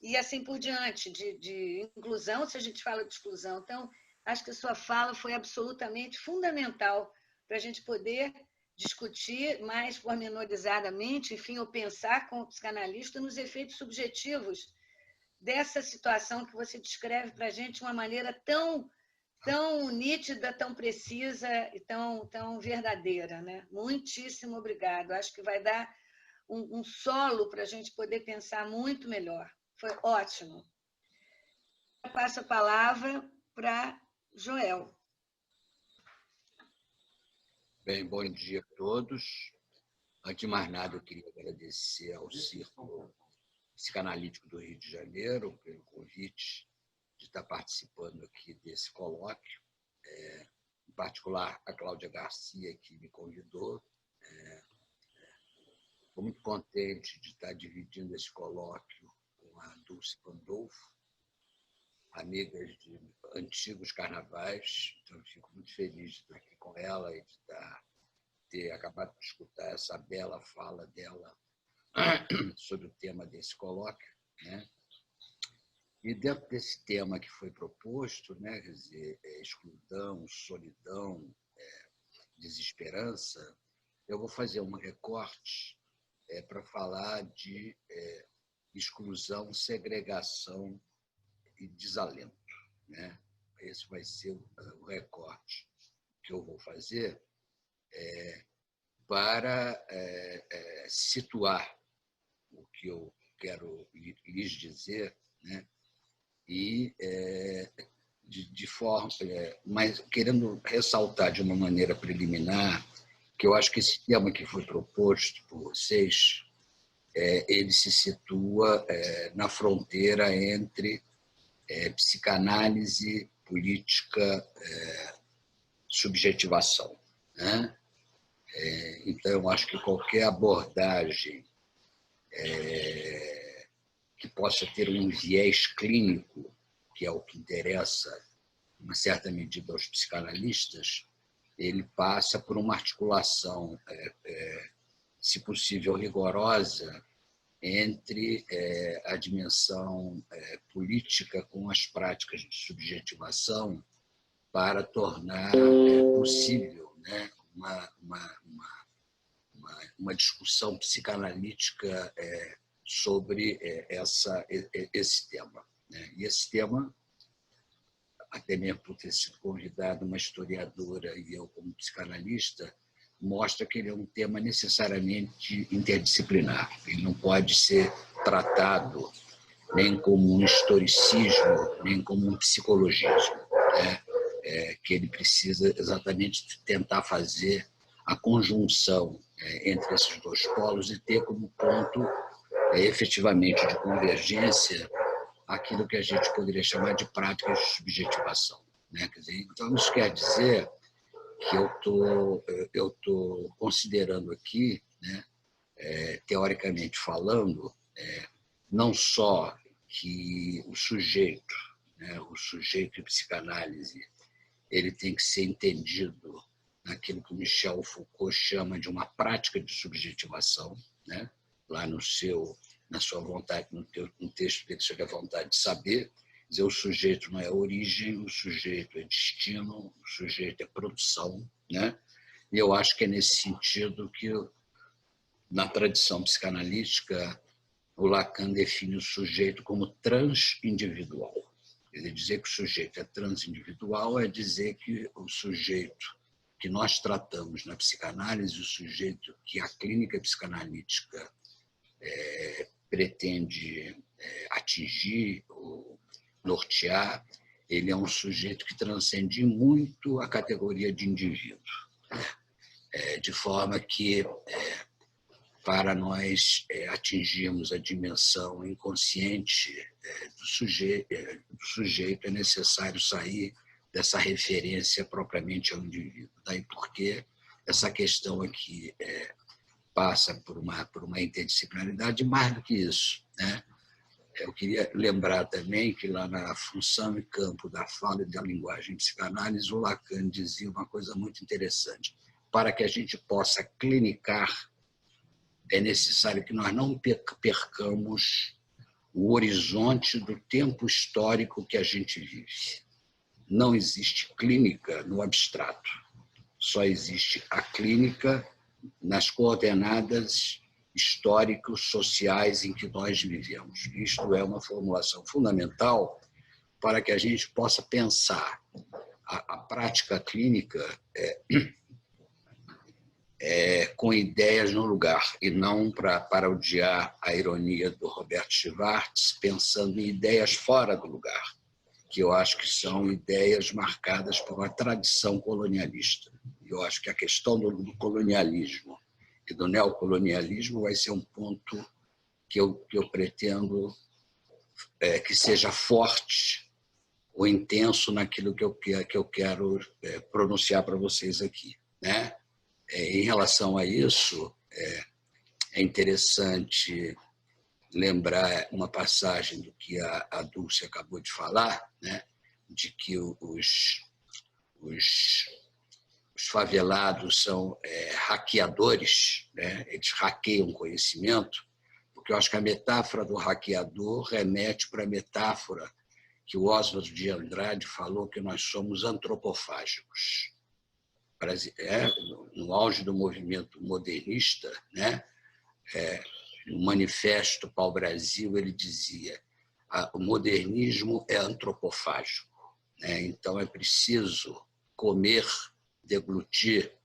E assim por diante, de inclusão se a gente fala de exclusão. Então, acho que a sua fala foi absolutamente fundamental para a gente poder discutir mais pormenorizadamente, enfim, ou pensar com o psicanalista nos efeitos subjetivos dessa situação que você descreve para a gente de uma maneira tão nítida, tão precisa e tão verdadeira, né? Muitíssimo obrigado. Acho que vai dar um solo para a gente poder pensar muito melhor. Foi ótimo. Eu passo a palavra para Joel. Bem, bom dia a todos. Antes de mais nada, eu queria agradecer ao Círculo Psicanalítico do Rio de Janeiro pelo convite de estar participando aqui desse colóquio. Em particular, a Cláudia Garcia, que me convidou. Estou muito contente de estar dividindo esse colóquio com a Dulce Pandolfo, amigas de antigos carnavais. Então, eu fico muito feliz de estar aqui com ela e de ter acabado de escutar essa bela fala dela sobre o tema desse colóquio, né? E dentro desse tema que foi proposto, né, quer dizer, exclusão, solidão, desesperança, eu vou fazer um recorte para falar de exclusão, segregação e desalento, né? Esse vai ser o recorte que eu vou fazer para situar o que eu quero lhes dizer, né? E de forma, mas querendo ressaltar de uma maneira preliminar que eu acho que esse tema que foi proposto por vocês, ele se situa na fronteira entre psicanálise, política, subjetivação, né? Então, eu acho que qualquer abordagem que possa ter um viés clínico, que é o que interessa, em uma certa medida, aos psicanalistas, ele passa por uma articulação, se possível, rigorosa, entre a dimensão política com as práticas de subjetivação para tornar possível, né, uma discussão psicanalítica sobre esse tema, né? E esse tema, até mesmo por ter sido convidado uma historiadora e eu como psicanalista, mostra que ele é um tema necessariamente interdisciplinar. Ele não pode ser tratado nem como um historicismo, nem como um psicologismo, né? Que ele precisa exatamente tentar fazer a conjunção entre esses dois polos e ter como ponto efetivamente de convergência aquilo que a gente poderia chamar de práticas de subjetivação, né? Quer dizer, então, isso quer dizer que eu tô considerando aqui, né, teoricamente falando, não só que o sujeito, né, o sujeito em psicanálise, ele tem que ser entendido naquilo que o Michel Foucault chama de uma prática de subjetivação, né? Lá na sua vontade, no texto dele sobre a vontade de saber, dizer, o sujeito não é origem, o sujeito é destino, o sujeito é produção, né? E eu acho que é nesse sentido que, na tradição psicanalítica, o Lacan define o sujeito como transindividual. Ele dizer que o sujeito é transindividual é dizer que o sujeito que nós tratamos na psicanálise, o sujeito que a clínica psicanalítica pretende atingir ou nortear, ele é um sujeito que transcende muito a categoria de indivíduo, de forma que, para nós atingirmos a dimensão inconsciente do sujeito, é necessário sair dessa referência propriamente ao indivíduo. Daí porque essa questão aqui passa por uma interdisciplinaridade, mais do que isso, né? Eu queria lembrar também que lá na Função e Campo da Fala e da Linguagem Psicanálise, o Lacan dizia uma coisa muito interessante. Para que a gente possa clinicar, é necessário que nós não percamos o horizonte do tempo histórico que a gente vive. Não existe clínica no abstrato. Só existe a clínica nas coordenadas históricos, sociais em que nós vivemos. Isto é uma formulação fundamental para que a gente possa pensar a prática clínica com ideias no lugar, e não para parodiar a ironia do Roberto Schwartz, pensando em ideias fora do lugar, que eu acho que são ideias marcadas por uma tradição colonialista. Eu acho que a questão do colonialismo e do neocolonialismo vai ser um ponto que eu pretendo que seja forte ou intenso naquilo que eu quero pronunciar para vocês aqui, né? Em relação a isso, é interessante lembrar uma passagem do que a Dulce acabou de falar, né? De que os favelados são hackeadores, né? Eles hackeiam conhecimento, porque eu acho que a metáfora do hackeador remete para a metáfora que o Oswald de Andrade falou, que nós somos antropofágicos. No auge do movimento modernista, né? No manifesto Pau-Brasil, ele dizia: o modernismo é antropofágico, né? Então é preciso comer, deglutir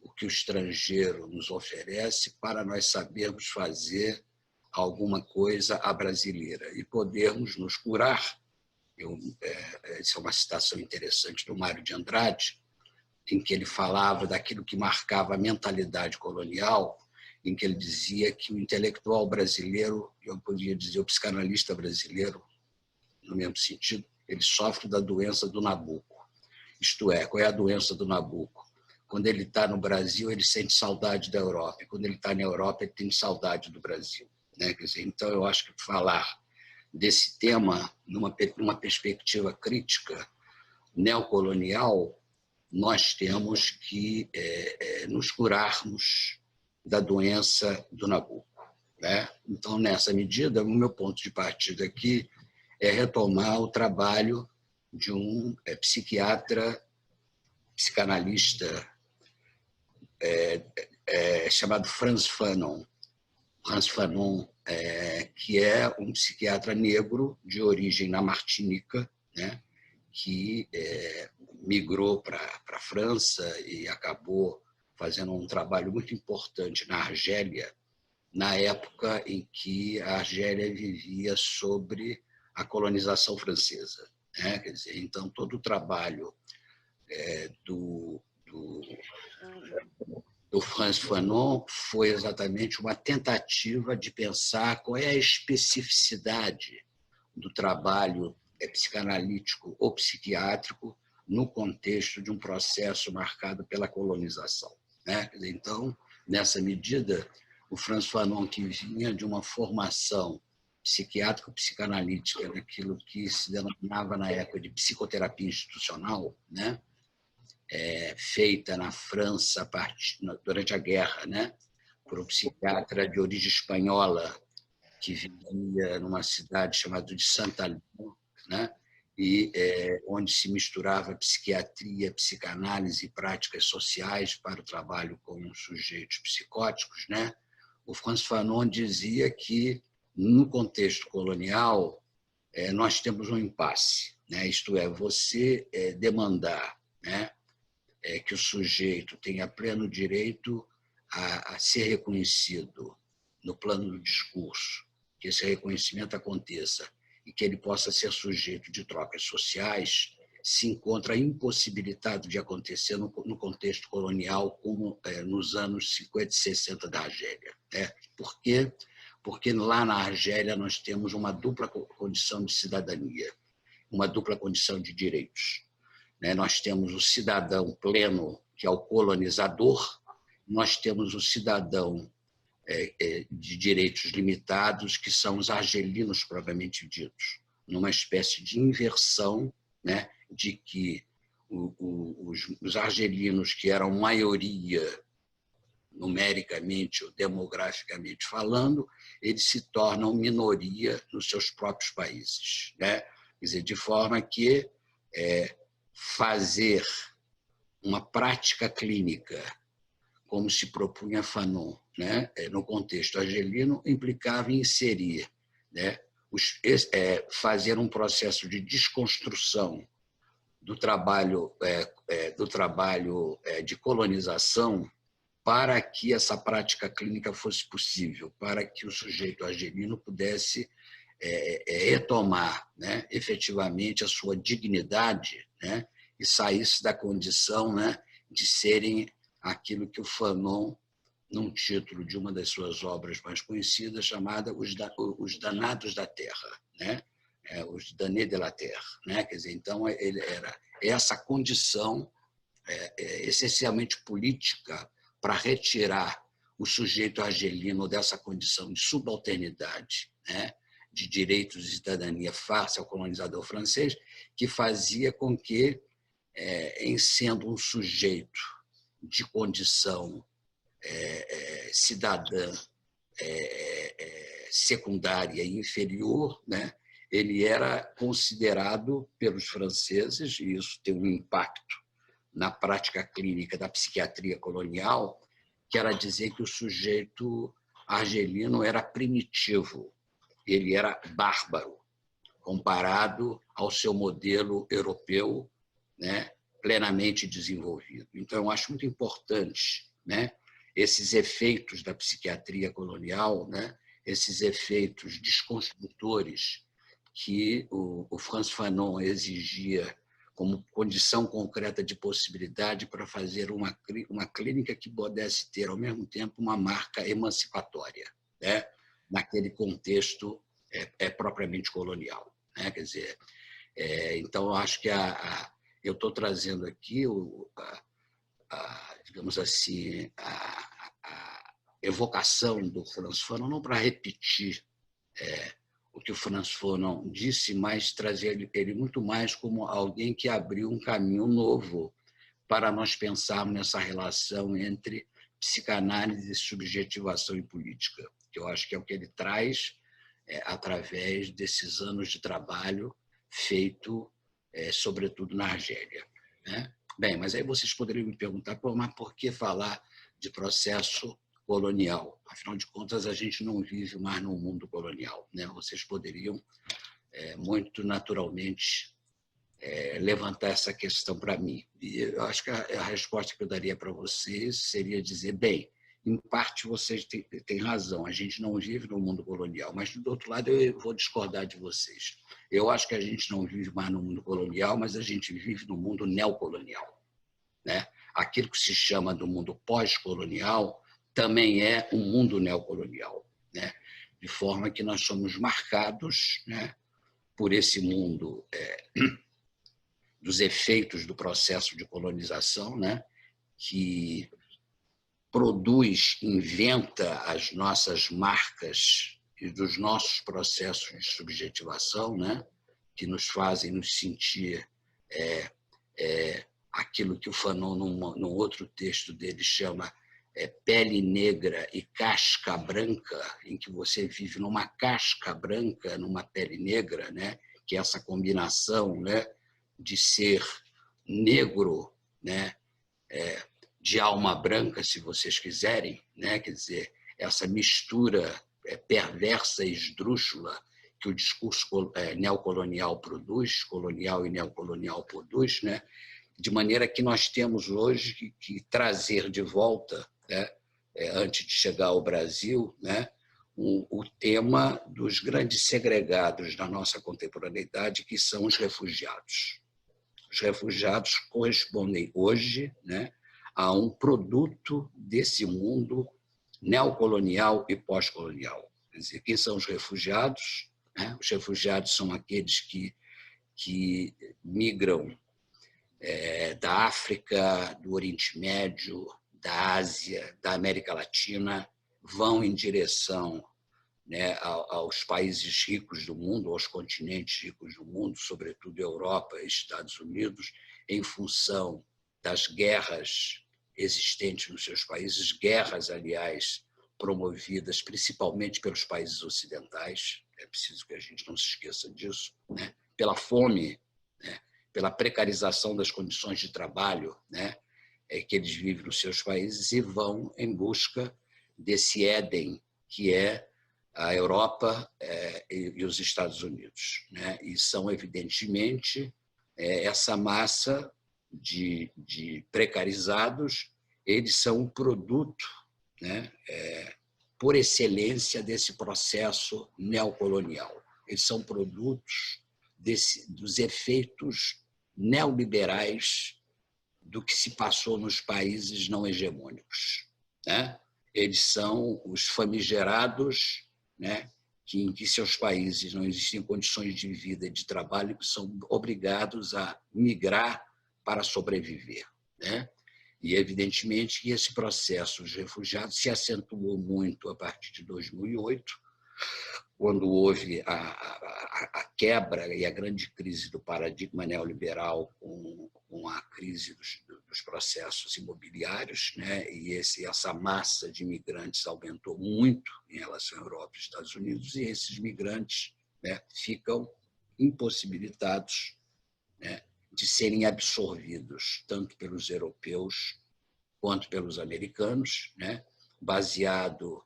o que o estrangeiro nos oferece para nós sabermos fazer alguma coisa à brasileira e podermos nos curar. Essa é uma citação interessante do Mário de Andrade, em que ele falava daquilo que marcava a mentalidade colonial, em que ele dizia que o intelectual brasileiro, eu podia dizer o psicanalista brasileiro, no mesmo sentido, ele sofre da doença do Nabuco. Isto é, qual é a doença do Nabuco? Quando ele está no Brasil, ele sente saudade da Europa. E quando ele está na Europa, ele tem saudade do Brasil, né? Quer dizer, então, eu acho que falar desse tema numa perspectiva crítica neocolonial, nós temos que nos curarmos da doença do Nabuco, né? Então, nessa medida, o meu ponto de partida aqui é retomar o trabalho de um psiquiatra, psicanalista chamado Frantz Fanon. Frantz Fanon, que é um psiquiatra negro de origem na Martinica, né? Que migrou para a França e acabou fazendo um trabalho muito importante na Argélia, na época em que a Argélia vivia sobre a colonização francesa, né? Quer dizer, então, todo o trabalho do Frantz Fanon foi exatamente uma tentativa de pensar qual é a especificidade do trabalho psicanalítico ou psiquiátrico no contexto de um processo marcado pela colonização, né? Então, nessa medida, o Frantz Fanon, que vinha de uma formação psiquiátrica psicanalítica, naquilo que se denominava na época de psicoterapia institucional, né? Feita na França durante a guerra, né? Por um psiquiatra de origem espanhola que vivia numa cidade chamada de Santa Lyon, né? E onde se misturava psiquiatria, psicanálise e práticas sociais para o trabalho com sujeitos psicóticos, né? O Frantz Fanon dizia que, no contexto colonial, nós temos um impasse, né? Isto é, você demandar, né, que o sujeito tenha pleno direito a ser reconhecido no plano do discurso, que esse reconhecimento aconteça e que ele possa ser sujeito de trocas sociais, se encontra impossibilitado de acontecer no contexto colonial, como nos anos 50 e 60 da Argélia. Né? Por quê? Porque lá na Argélia nós temos uma dupla condição de cidadania, uma dupla condição de direitos. Nós temos o cidadão pleno, que é o colonizador, nós temos o cidadão de direitos limitados, que são os argelinos propriamente ditos, numa espécie de inversão, né, de que os argelinos, que eram maioria numericamente ou demograficamente falando, eles se tornam minoria nos seus próprios países, né? Quer dizer, de forma que fazer uma prática clínica, como se propunha Fanon, né, no contexto argelino, implicava em inserir, né, fazer um processo de desconstrução do trabalho de colonização para que essa prática clínica fosse possível, para que o sujeito argelino pudesse retomar, né, efetivamente a sua dignidade, né, e saísse da condição, né, de serem aquilo que o Fanon, num título de uma das suas obras mais conhecidas, chamada Os Danados da Terra, né? Os Damnés de la Terre. Né? Quer dizer, então, ele era essa condição essencialmente política para retirar o sujeito argelino dessa condição de subalternidade, né, de direitos de cidadania face ao colonizador francês, que fazia com que, em sendo um sujeito de condição cidadã secundária e inferior, né, ele era considerado pelos franceses, e isso tem um impacto na prática clínica da psiquiatria colonial, que era dizer que o sujeito argelino era primitivo, ele era bárbaro, comparado ao seu modelo europeu, né, plenamente desenvolvido. Então, eu acho muito importante, né, esses efeitos da psiquiatria colonial, né, esses efeitos desconstrutores que o Frantz Fanon exigia como condição concreta de possibilidade para fazer uma clínica que pudesse ter, ao mesmo tempo, uma marca emancipatória, né, naquele contexto propriamente colonial. Né? Quer dizer, então, eu acho que eu estou trazendo aqui, digamos assim, a evocação do Frantz Fanon, não para repetir o que o Frantz Fanon disse, mas trazer ele muito mais como alguém que abriu um caminho novo para nós pensarmos nessa relação entre psicanálise, subjetivação e política, que eu acho que é o que ele traz através desses anos de trabalho feito, sobretudo, na Argélia. Né? Bem, mas aí vocês poderiam me perguntar, mas por que falar de processo colonial? Afinal de contas, a gente não vive mais num mundo colonial. Né? Vocês poderiam, muito naturalmente, levantar essa questão para mim. E eu acho que a resposta que eu daria para vocês seria dizer, bem, em parte vocês têm razão, a gente não vive no mundo colonial, mas, do outro lado, eu vou discordar de vocês. Eu acho que a gente não vive mais no mundo colonial, mas a gente vive no mundo neocolonial. Né? Aquilo que se chama do mundo pós-colonial também é um mundo neocolonial, né? De forma que nós somos marcados, né, por esse mundo dos efeitos do processo de colonização, né, que produz, inventa as nossas marcas e dos nossos processos de subjetivação, né, que nos fazem nos sentir aquilo que o Fanon, num outro texto dele, chama pele negra e casca branca, em que você vive numa casca branca, numa pele negra, né, que é essa combinação, né, de ser negro, né, de alma branca, se vocês quiserem, né, quer dizer, essa mistura perversa e esdrúxula que o discurso neocolonial produz, colonial e neocolonial produz, né, de maneira que nós temos hoje que trazer de volta, né, antes de chegar ao Brasil, né, o tema dos grandes segregados da nossa contemporaneidade, que são os refugiados. Os refugiados correspondem hoje, né, a um produto desse mundo neocolonial e pós-colonial. Quer dizer, quem são os refugiados? Os refugiados são aqueles que migram da África, do Oriente Médio, da Ásia, da América Latina, vão em direção, né, aos países ricos do mundo, aos continentes ricos do mundo, sobretudo Europa e Estados Unidos, em função das guerras existentes nos seus países, guerras, aliás, promovidas principalmente pelos países ocidentais, é preciso que a gente não se esqueça disso, né? Pela fome, né? Pela precarização das condições de trabalho, né, que eles vivem nos seus países, e vão em busca desse Éden que é a Europa e os Estados Unidos, né? E são, evidentemente, essa massa de precarizados, eles são um produto, né, por excelência desse processo neocolonial. Eles são produtos dos efeitos neoliberais do que se passou nos países não hegemônicos, né? Eles são os famigerados, né, que em que seus países não existem condições de vida e de trabalho, que são obrigados a migrar para sobreviver, né? E, evidentemente, que esse processo dos refugiados se acentuou muito a partir de 2008, quando houve a quebra e a grande crise do paradigma neoliberal com a crise dos processos imobiliários, né? E essa massa de imigrantes aumentou muito em relação à Europa e Estados Unidos, e esses migrantes, né, ficam impossibilitados, né, de serem absorvidos tanto pelos europeus quanto pelos americanos, né, baseado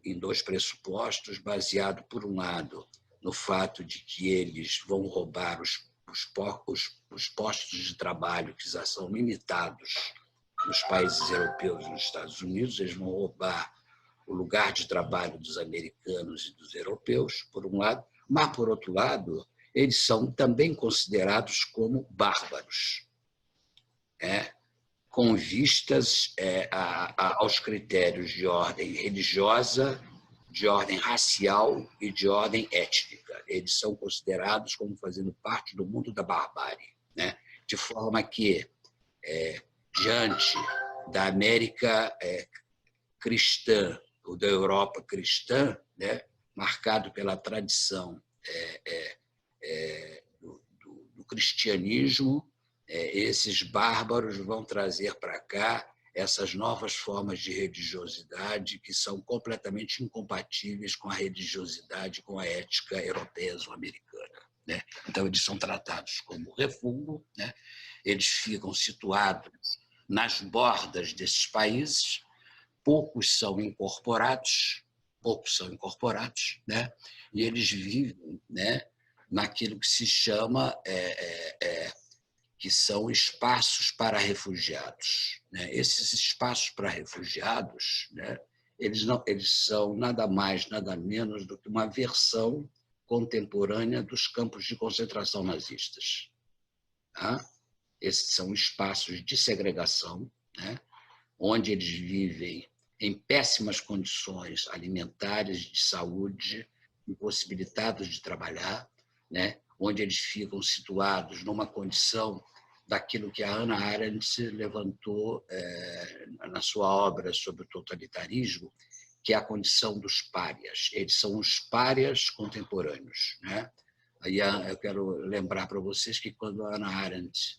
em dois pressupostos, baseado, por um lado, no fato de que eles vão roubar os postos de trabalho que já são limitados nos países europeus e nos Estados Unidos, eles vão roubar o lugar de trabalho dos americanos e dos europeus, por um lado, mas, por outro lado, eles são também considerados como bárbaros, com vistas aos critérios de ordem religiosa, de ordem racial e de ordem étnica. Eles são considerados como fazendo parte do mundo da barbárie, né? De forma que, diante da América cristã, ou da Europa cristã, né, marcado pela tradição do cristianismo, esses bárbaros vão trazer para cá essas novas formas de religiosidade que são completamente incompatíveis com a religiosidade, com a ética europeia ou americana, né? Então, eles são tratados como refúgio, né? Eles ficam situados nas bordas desses países, poucos são incorporados, né? E eles vivem, né, naquilo que se chama que são espaços para refugiados, né? Esses espaços para refugiados, né, eles são nada mais, nada menos do que uma versão contemporânea dos campos de concentração nazistas, tá? Esses são espaços de segregação, né, onde eles vivem em péssimas condições alimentares, de saúde, impossibilitados de trabalhar, né, onde eles ficam situados numa condição daquilo que a Hannah Arendt levantou na sua obra sobre o totalitarismo, que é a condição dos párias. Eles são os párias contemporâneos, né? Aí eu quero lembrar para vocês que quando a Hannah Arendt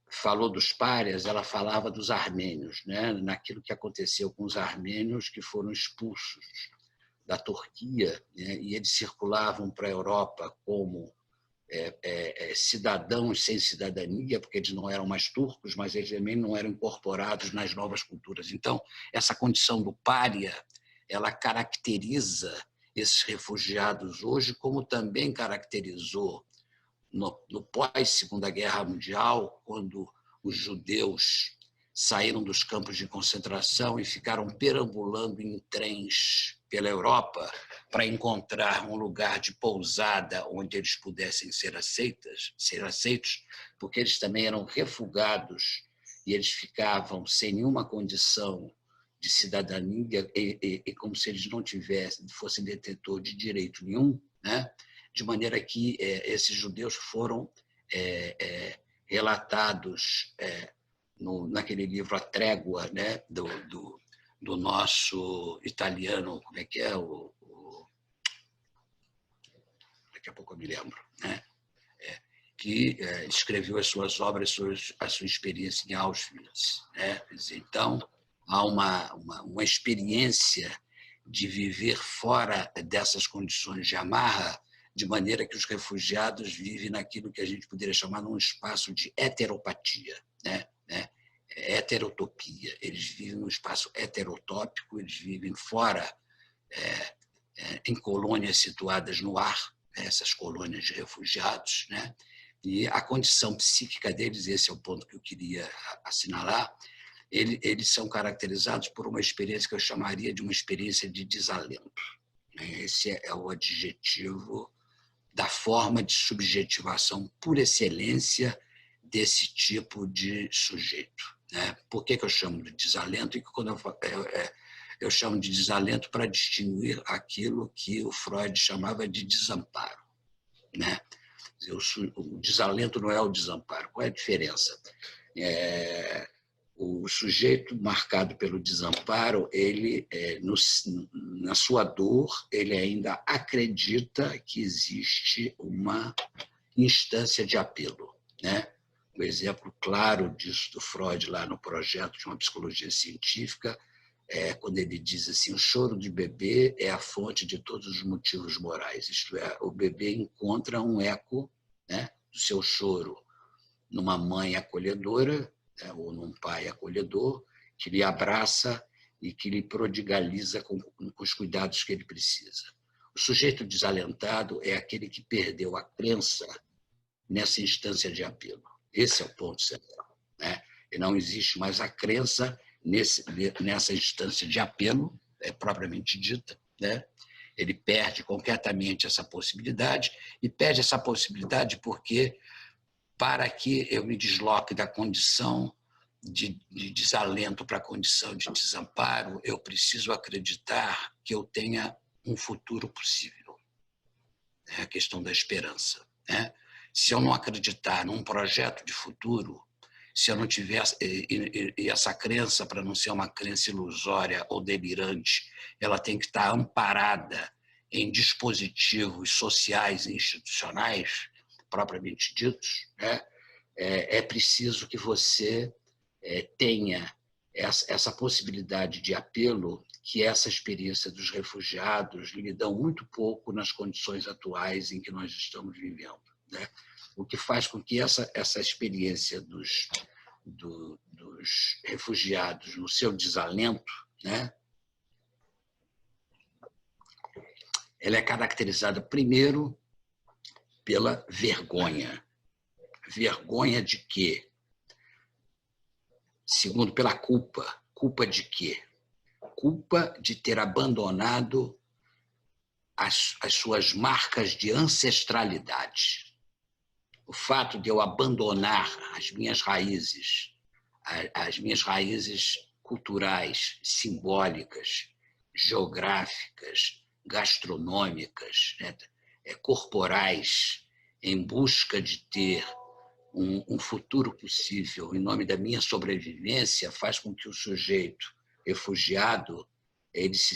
falou dos párias, ela falava dos armênios, né? Naquilo que aconteceu com os armênios que foram expulsos da Turquia, né? E eles circulavam para a Europa como cidadãos sem cidadania, porque eles não eram mais turcos, mas eles também não eram incorporados nas novas culturas. Então, essa condição do pária, ela caracteriza esses refugiados hoje, como também caracterizou no pós-Segunda Guerra Mundial, quando os judeus saíram dos campos de concentração e ficaram perambulando em trens pela Europa para encontrar um lugar de pousada onde eles pudessem ser aceitos, porque eles também eram refugados e eles ficavam sem nenhuma condição de cidadania e como se eles não fossem detentor de direito nenhum, né? De maneira que esses judeus foram relatados naquele livro A Trégua, né, do nosso italiano, como é que é? Daqui a pouco eu me lembro, né? Que escreveu as suas obras sobre a sua experiência em Auschwitz, né? Então, há uma experiência de viver fora dessas condições de amarra, de maneira que os refugiados vivem naquilo que a gente poderia chamar de um espaço de heteropatia, né? Heterotopia. Eles vivem num espaço heterotópico, eles vivem fora, em colônias situadas no ar, né? Essas colônias de refugiados, né? E a condição psíquica deles, esse é o ponto que eu queria assinalar, eles são caracterizados por uma experiência que eu chamaria de uma experiência de desalento. Esse é o adjetivo da forma de subjetivação por excelência desse tipo de sujeito. Né? Por que eu chamo de desalento? E quando eu chamo de desalento para distinguir aquilo que o Freud chamava de desamparo. Né? O desalento não é o desamparo. Qual é a diferença? O sujeito marcado pelo desamparo, ele, na sua dor, ele ainda acredita que existe uma instância de apelo. Né? Um exemplo claro disso do Freud, lá no projeto de uma psicologia científica, quando ele diz assim: o choro de bebê é a fonte de todos os motivos morais. Isto é, o bebê encontra um eco, né, do seu choro numa mãe acolhedora, né, ou num pai acolhedor, que lhe abraça e que lhe prodigaliza com os cuidados que ele precisa. O sujeito desalentado é aquele que perdeu a crença nessa instância de apelo. Esse é o ponto central. Né? E não existe mais a crença nessa instância de apelo, propriamente dita. Né? Ele perde completamente essa possibilidade, e perde essa possibilidade porque, para que eu me desloque da condição de desalento para a condição de desamparo, eu preciso acreditar que eu tenha um futuro possível. É a questão da esperança. Né? Se eu não acreditar num projeto de futuro, se eu não tiver e essa crença, para não ser uma crença ilusória ou delirante, ela tem que estar amparada em dispositivos sociais e institucionais propriamente ditos, né? É preciso que você tenha essa possibilidade de apelo que essa experiência dos refugiados lhe dão muito pouco nas condições atuais em que nós estamos vivendo. Né? O que faz com que essa experiência dos refugiados no seu desalento, né, ela é caracterizada primeiro pela vergonha. Vergonha de quê? Segundo, pela culpa. Culpa de quê? Culpa de ter abandonado as suas marcas de ancestralidade. O fato de eu abandonar as minhas raízes culturais, simbólicas, geográficas, gastronômicas, né, corporais, em busca de ter um futuro possível em nome da minha sobrevivência, faz com que o sujeito refugiado ele se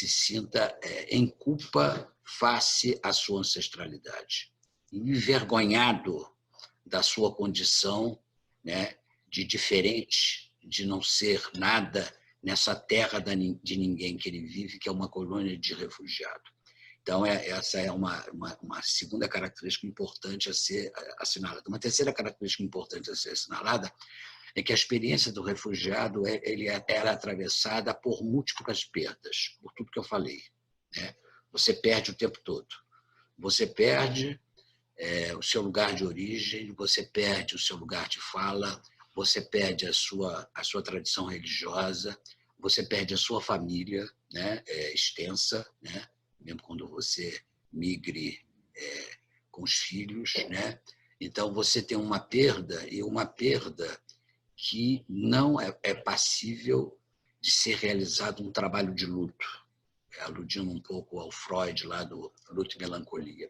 sinta em culpa face à sua ancestralidade, envergonhado da sua condição, né, de diferente, de não ser nada nessa terra de ninguém que ele vive, que é uma colônia de refugiado. Então, essa é uma segunda característica importante a ser assinalada. Uma terceira característica importante a ser assinalada é que a experiência do refugiado era atravessada por múltiplas perdas, por tudo que eu falei, né? Você perde o tempo todo. Você perde o seu lugar de origem, você perde o seu lugar de fala, você perde a sua tradição religiosa, você perde a sua família, né, extensa, né, mesmo quando você migre com os filhos, né? Então, você tem uma perda, e uma perda que não é passível de ser realizado um trabalho de luto, aludindo um pouco ao Freud lá do Luto e Melancolia.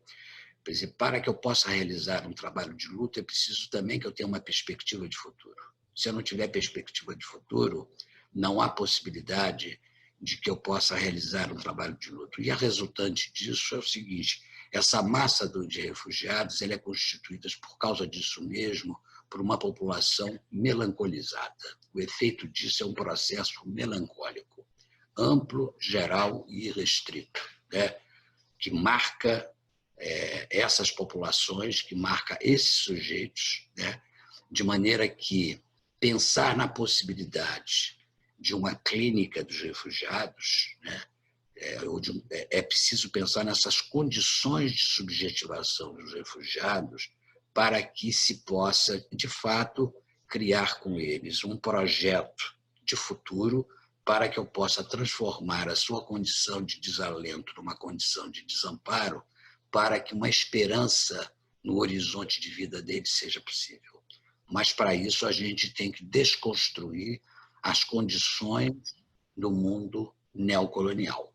Quer dizer, para que eu possa realizar um trabalho de luto, é preciso também que eu tenha uma perspectiva de futuro. Se eu não tiver perspectiva de futuro, não há possibilidade de que eu possa realizar um trabalho de luto. E a resultante disso é o seguinte: essa massa de refugiados ela é constituída, por causa disso mesmo, por uma população melancolizada. O efeito disso é um processo melancólico, amplo, geral e irrestrito, né? Que marca essas populações, que marca esses sujeitos, né? De maneira que pensar na possibilidade de uma clínica dos refugiados, né? É preciso pensar nessas condições de subjetivação dos refugiados para que se possa, de fato, criar com eles um projeto de futuro para que eu possa transformar a sua condição de desalento numa condição de desamparo, para que uma esperança no horizonte de vida deles seja possível. Mas, para isso, a gente tem que desconstruir as condições do mundo neocolonial.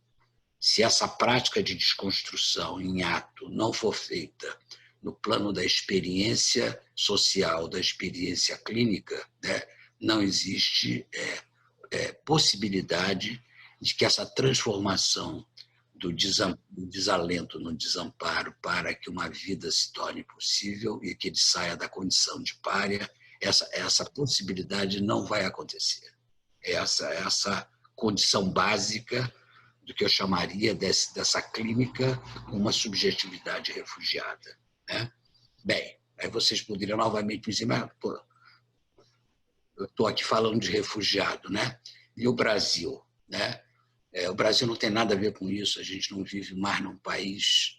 Se essa prática de desconstrução em ato não for feita no plano da experiência social, da experiência clínica, né, não existe possibilidade de que essa transformação do desalento no desamparo para que uma vida se torne possível e que ele saia da condição de pária, essa possibilidade não vai acontecer. Essa condição básica do que eu chamaria dessa clínica com uma subjetividade refugiada, né? Bem, aí vocês poderiam novamente dizer, mas, pô, eu estou aqui falando de refugiado, né? E o Brasil, né? O Brasil não tem nada a ver com isso, a gente não vive mais num país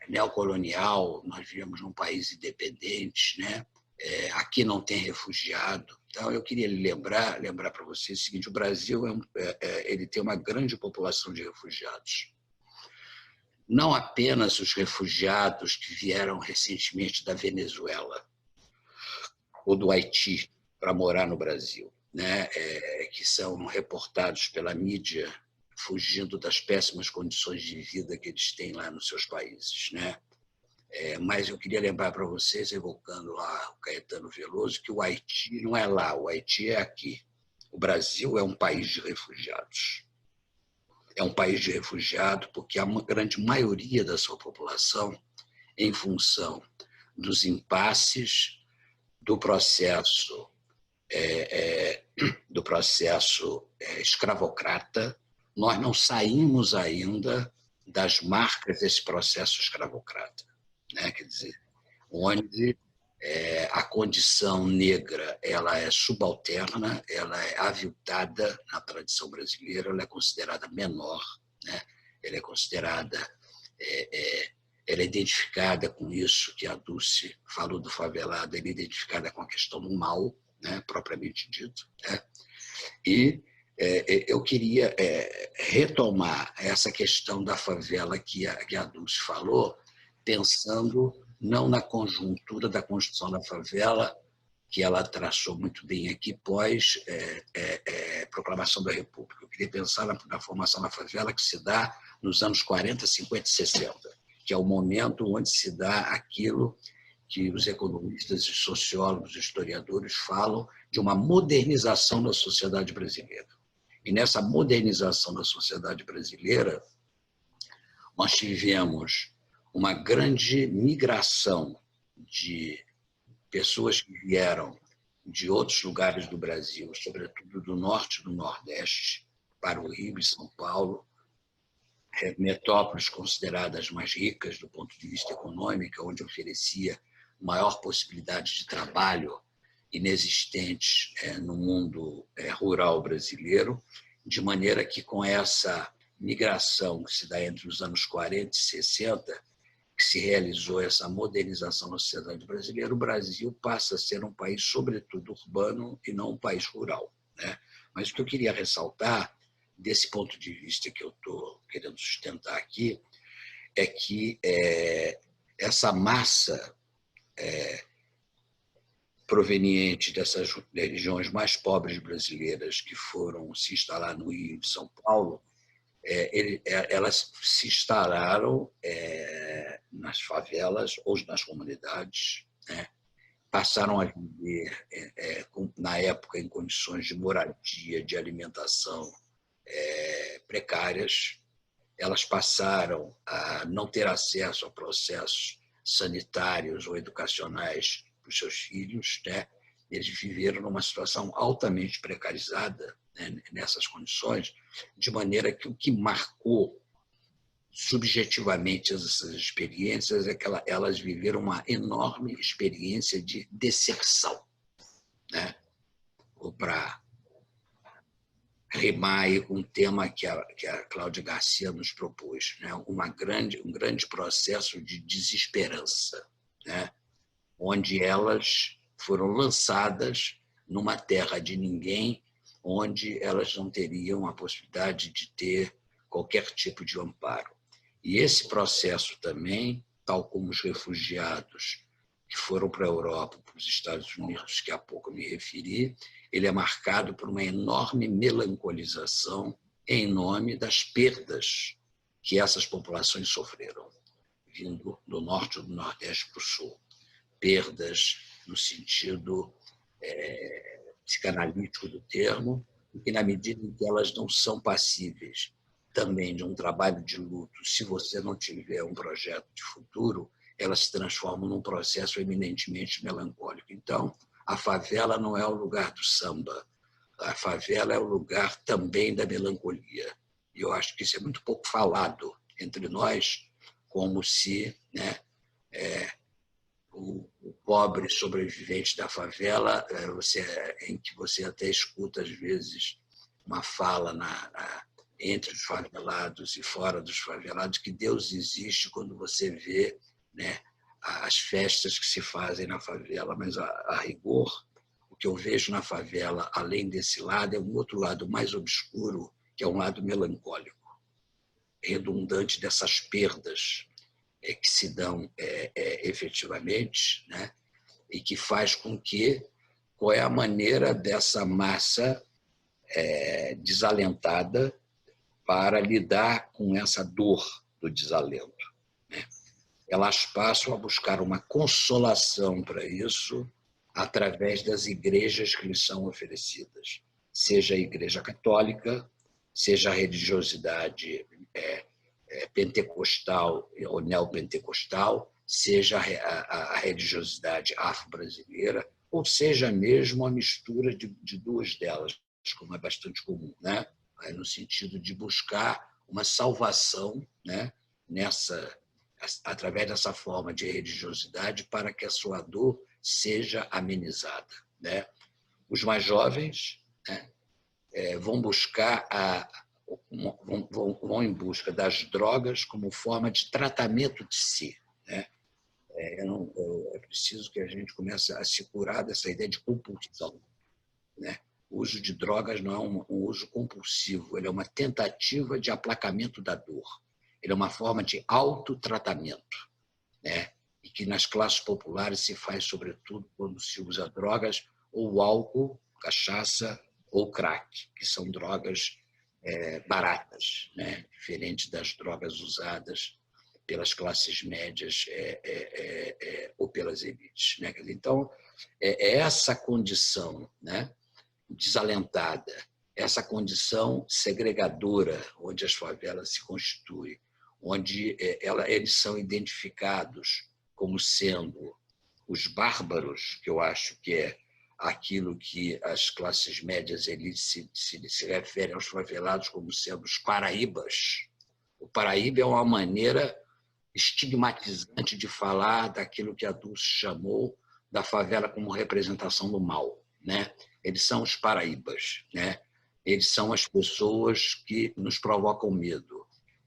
neocolonial, nós vivemos num país independente, né? Aqui não tem refugiado. Então, eu queria lembrar para vocês o seguinte: o Brasil ele tem uma grande população de refugiados. Não apenas os refugiados que vieram recentemente da Venezuela ou do Haiti para morar no Brasil, né? Que são reportados pela mídia fugindo das péssimas condições de vida que eles têm lá nos seus países, né? Mas eu queria lembrar para vocês, evocando lá o Caetano Veloso, que o Haiti não é lá, o Haiti é aqui. O Brasil é um país de refugiados. É um país de refugiados porque a grande maioria da sua população, em função dos impasses do processo escravocrata, nós não saímos ainda das marcas desse processo escravocrata, né? Quer dizer, onde a condição negra ela é subalterna, ela é aviltada na tradição brasileira, ela é considerada menor, né? Ela é considerada, ela é identificada com isso que a Dulce falou do favelado, ela é identificada com a questão do mal, né? Propriamente dito, né? E eu queria retomar essa questão da favela que a Dulce falou, pensando não na conjuntura da construção da favela, que ela traçou muito bem aqui pós proclamação da República. Eu queria pensar na formação da favela que se dá nos anos 40, 50 e 60, que é o momento onde se dá aquilo que os economistas, os sociólogos, os historiadores falam de uma modernização da sociedade brasileira. E nessa modernização da sociedade brasileira, nós tivemos uma grande migração de pessoas que vieram de outros lugares do Brasil, sobretudo do norte e do nordeste, para o Rio e São Paulo, metrópoles consideradas mais ricas do ponto de vista econômico, onde oferecia maior possibilidade de trabalho inexistentes no mundo rural brasileiro, de maneira que, com essa migração que se dá entre os anos 40 e 60, que se realizou essa modernização na sociedade brasileira, o Brasil passa a ser um país, sobretudo, urbano e não um país rural, né? Mas o que eu queria ressaltar, desse ponto de vista que eu estou querendo sustentar aqui, é que essa massa proveniente dessas regiões mais pobres brasileiras que foram se instalar no Rio e São Paulo, elas se instalaram nas favelas ou nas comunidades, né? Passaram a viver, na época, em condições de moradia, de alimentação precárias. Elas passaram a não ter acesso a processos sanitários ou educacionais para os seus filhos, né? Eles viveram numa situação altamente precarizada, né, nessas condições, de maneira que o que marcou subjetivamente essas experiências é que elas viveram uma enorme experiência de deserção, né? Ou para rimar aí com um tema que a Cláudia Garcia nos propôs, né? Um grande processo de desesperança, né? Onde elas foram lançadas numa terra de ninguém, onde elas não teriam a possibilidade de ter qualquer tipo de amparo. E esse processo também, tal como os refugiados que foram para a Europa, para os Estados Unidos, que há pouco me referi, ele é marcado por uma enorme melancolização em nome das perdas que essas populações sofreram, vindo do norte ou do nordeste para o sul. Perdas no sentido psicanalítico do termo, e que, na medida em que elas não são passíveis também de um trabalho de luto, se você não tiver um projeto de futuro, elas se transformam num processo eminentemente melancólico. Então, a favela não é o lugar do samba, a favela é o lugar também da melancolia. E eu acho que isso é muito pouco falado entre nós, como se, né, o pobre sobrevivente da favela, em que você até escuta, às vezes, uma fala entre os favelados e fora dos favelados, que Deus existe quando você vê, né, as festas que se fazem na favela. Mas, a rigor, o que eu vejo na favela, além desse lado, é um outro lado mais obscuro, que é um lado melancólico, redundante dessas perdas que se dão efetivamente, né? E que faz com que, qual é a maneira dessa massa desalentada para lidar com essa dor do desalento, né? Elas passam a buscar uma consolação para isso através das igrejas que lhes são oferecidas, seja a Igreja Católica, seja a religiosidade pentecostal ou neopentecostal, seja a religiosidade afro-brasileira, ou seja mesmo a mistura de duas delas, como é bastante comum, né? No sentido de buscar uma salvação, né, através dessa forma de religiosidade, para que a sua dor seja amenizada, né? Os mais jovens, né, vão buscar vão em busca das drogas como forma de tratamento de si, né? É preciso que a gente comece a se curar dessa ideia de compulsão, né? O uso de drogas não é um uso compulsivo, ele é uma tentativa de aplacamento da dor. Ele é uma forma de autotratamento, né? E que nas classes populares se faz, sobretudo, quando se usa drogas ou álcool, cachaça ou crack, que são drogas baratas, né? Diferente das drogas usadas pelas classes médias ou pelas elites, né? Então, essa condição, né, desalentada, essa condição segregadora, onde as favelas se constituem, onde eles são identificados como sendo os bárbaros, que eu acho que é aquilo que as classes médias elites se referem aos favelados como sendo os paraíbas. O Paraíba é uma maneira estigmatizante de falar daquilo que a Dulce chamou da favela como representação do mal, né? Eles são os paraíbas, né? Eles são as pessoas que nos provocam medo.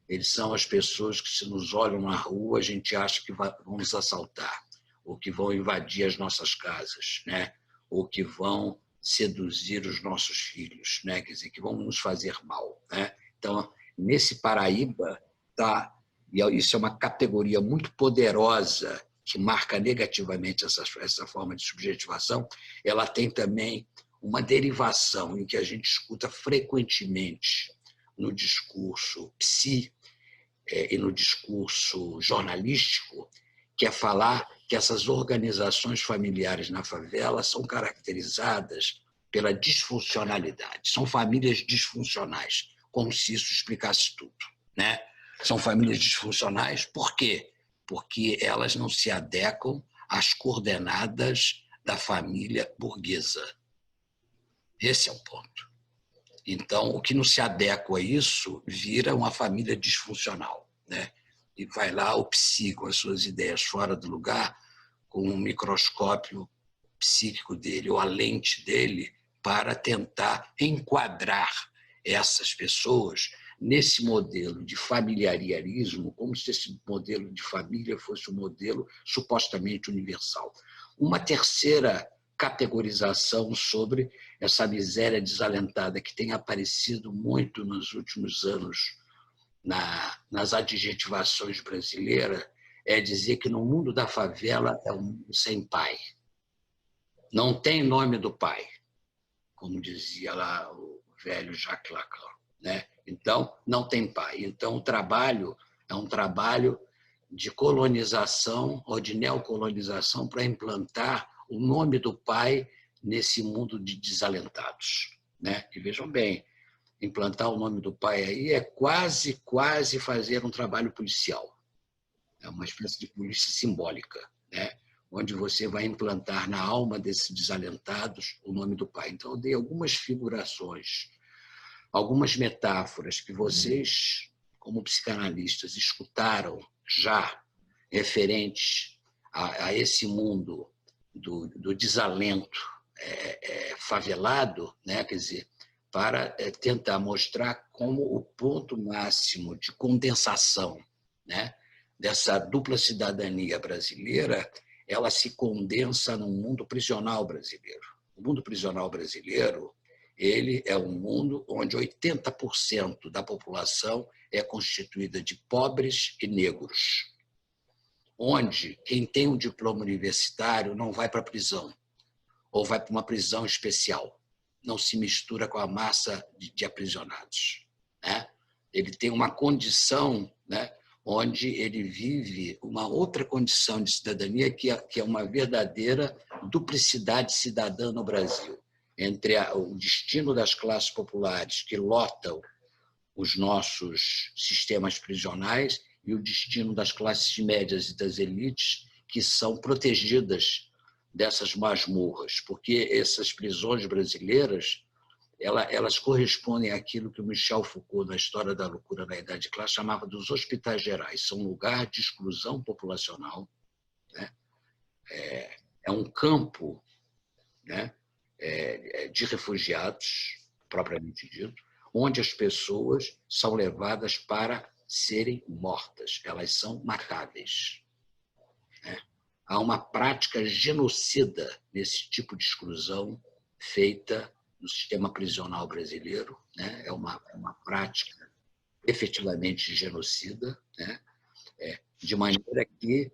Eles são as pessoas que, se nos olham na rua, a gente acha que vão nos assaltar, ou que vão invadir as nossas casas, né? Ou que vão seduzir os nossos filhos, né? Quer dizer, que vão nos fazer mal, né? Então, nesse Paraíba, tá, e isso é uma categoria muito poderosa que marca negativamente essa forma de subjetivação. Ela tem também uma derivação em que a gente escuta frequentemente no discurso e no discurso jornalístico, que é falar que essas organizações familiares na favela são caracterizadas pela disfuncionalidade. São famílias disfuncionais, como se isso explicasse tudo, né? São famílias disfuncionais, por quê? Porque elas não se adequam às coordenadas da família burguesa. Esse é o ponto. Então, o que não se adequa a isso vira uma família disfuncional, né? E vai lá o psi com as suas ideias fora do lugar, com um microscópio psíquico dele, ou a lente dele, para tentar enquadrar essas pessoas nesse modelo de familiarismo, como se esse modelo de família fosse um modelo supostamente universal. Uma terceira categorização sobre essa miséria desalentada que tem aparecido muito nos últimos anos nas adjetivações brasileiras é dizer que no mundo da favela é um mundo sem pai. Não tem nome do pai, como dizia lá o velho Jacques Lacan, né? Então, não tem pai. Então, o trabalho é um trabalho de colonização ou de neocolonização para implantar o nome do pai nesse mundo de desalentados, né? E vejam bem, implantar o nome do pai aí é quase fazer um trabalho policial. É uma espécie de polícia simbólica, né? Onde você vai implantar na alma desses desalentados o nome do pai. Então, eu dei algumas figurações, algumas metáforas que vocês, como psicanalistas, escutaram já referentes a esse mundo do desalento favelado, né? Quer dizer, para tentar mostrar como o ponto máximo de condensação, né, dessa dupla cidadania brasileira, ela se condensa no mundo prisional brasileiro. O mundo prisional brasileiro, ele é um mundo onde 80% da população é constituída de pobres e negros, onde quem tem um diploma universitário não vai para a prisão, ou vai para uma prisão especial, não se mistura com a massa de aprisionados, né? Ele tem uma condição, né, onde ele vive uma outra condição de cidadania que é uma verdadeira duplicidade cidadã no Brasil, entre o destino das classes populares que lotam os nossos sistemas prisionais e o destino das classes médias e das elites que são protegidas dessas masmorras, porque essas prisões brasileiras elas correspondem àquilo que o Michel Foucault, na História da Loucura na Idade de Classe, chamava dos hospitais gerais. São um lugar de exclusão populacional, né? É um campo, né, de refugiados, propriamente dito, onde as pessoas são levadas para serem mortas. Elas são matáveis, né? Há uma prática genocida nesse tipo de exclusão feita no sistema prisional brasileiro, né? É uma prática efetivamente genocida, né? De maneira que,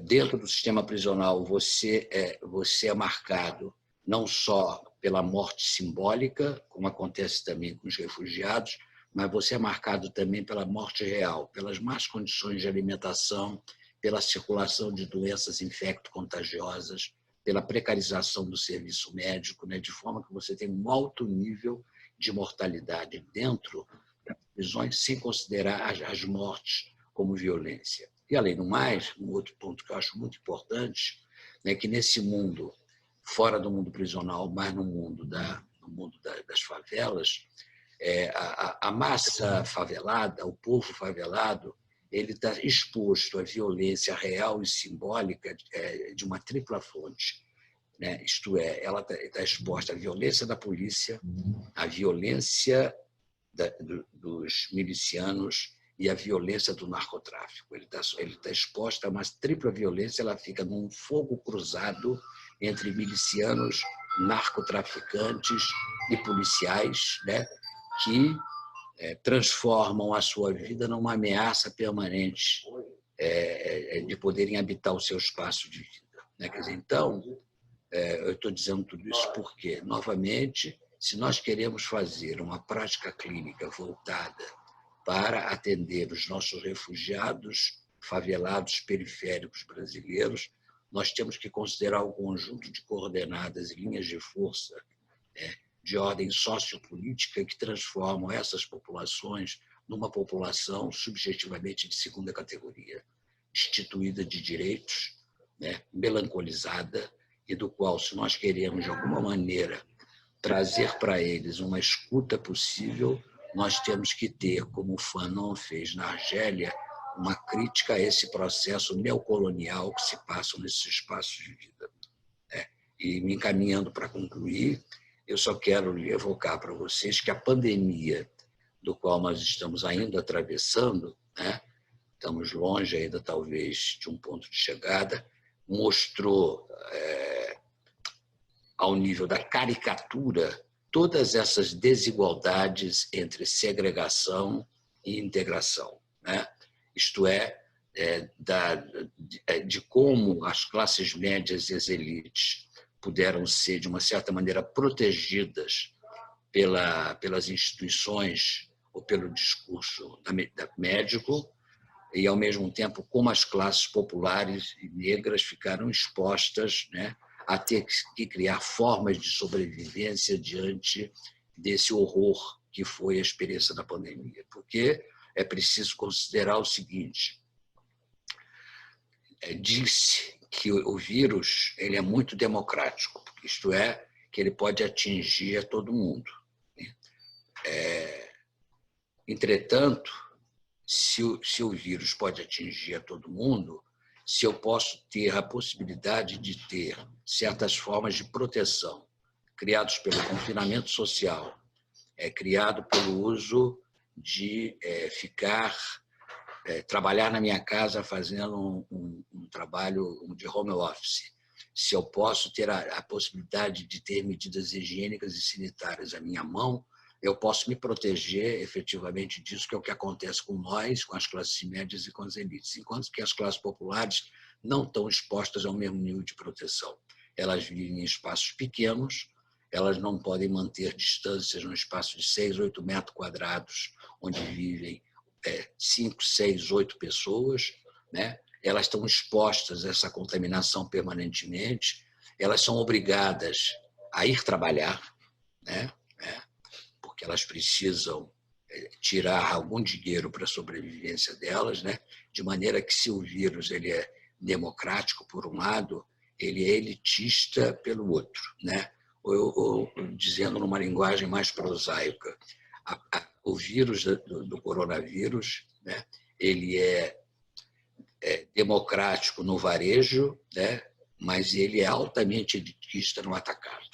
dentro do sistema prisional, você é marcado não só pela morte simbólica, como acontece também com os refugiados, mas você é marcado também pela morte real, pelas más condições de alimentação, pela circulação de doenças infecto-contagiosas, pela precarização do serviço médico, né, de forma que você tem um alto nível de mortalidade dentro das prisões, sem considerar as mortes como violência. E, além do mais, um outro ponto que eu acho muito importante é que, nesse mundo, fora do mundo prisional, mas no mundo das favelas, a massa favelada, o povo favelado, ele está exposto à violência real e simbólica de uma tripla fonte, né? Isto é, ela está exposta à violência da polícia, à violência dos milicianos e à violência do narcotráfico. Ele está exposta a uma tripla violência, ela fica num fogo cruzado entre milicianos, narcotraficantes e policiais, né, que transformam a sua vida numa ameaça permanente de poderem habitar o seu espaço de vida, né? Quer dizer, então, eu estou dizendo tudo isso porque, novamente, se nós queremos fazer uma prática clínica voltada para atender os nossos refugiados, favelados, periféricos brasileiros, nós temos que considerar o conjunto de coordenadas e linhas de força de ordem sociopolítica que transformam essas populações numa população subjetivamente de segunda categoria, instituída de direitos, né, melancolizada, e do qual, se nós queremos, de alguma maneira, trazer para eles uma escuta possível, nós temos que ter, como o Fanon fez na Argélia, uma crítica a esse processo neocolonial que se passa nesses espaços de vida. E, me encaminhando para concluir, eu só quero evocar para vocês que a pandemia do qual nós estamos ainda atravessando, né, estamos longe ainda, talvez, de um ponto de chegada, mostrou, ao nível da caricatura, todas essas desigualdades entre segregação e integração, né? Isto é, de como as classes médias e as elites puderam ser, de uma certa maneira, protegidas pelas instituições ou pelo discurso médico, e, ao mesmo tempo, como as classes populares e negras ficaram expostas, né, a ter que criar formas de sobrevivência diante desse horror que foi a experiência da pandemia. Porque é preciso considerar o seguinte: diz-se que o vírus ele é muito democrático, isto é, que ele pode atingir a todo mundo. Entretanto, se o vírus pode atingir a todo mundo, se eu posso ter a possibilidade de ter certas formas de proteção criados pelo confinamento social, criado pelo uso de trabalhar na minha casa fazendo um trabalho de home office, se eu posso ter a possibilidade de ter medidas higiênicas e sanitárias à minha mão, eu posso me proteger efetivamente disso, que é o que acontece com nós, com as classes médias e com as elites, enquanto que as classes populares não estão expostas ao mesmo nível de proteção. Elas vivem em espaços pequenos, elas não podem manter distâncias num espaço de 6, 8 metros quadrados, onde vivem 5, 6, 8 pessoas, né? Elas estão expostas a essa contaminação permanentemente, elas são obrigadas a ir trabalhar, né? Porque elas precisam tirar algum dinheiro para a sobrevivência delas, né? De maneira que, se o vírus ele é democrático, por um lado, ele é elitista pelo outro, né? Ou dizendo numa linguagem mais prosaica, o vírus do coronavírus, né? Ele é democrático no varejo, né? Mas ele é altamente elitista no atacado,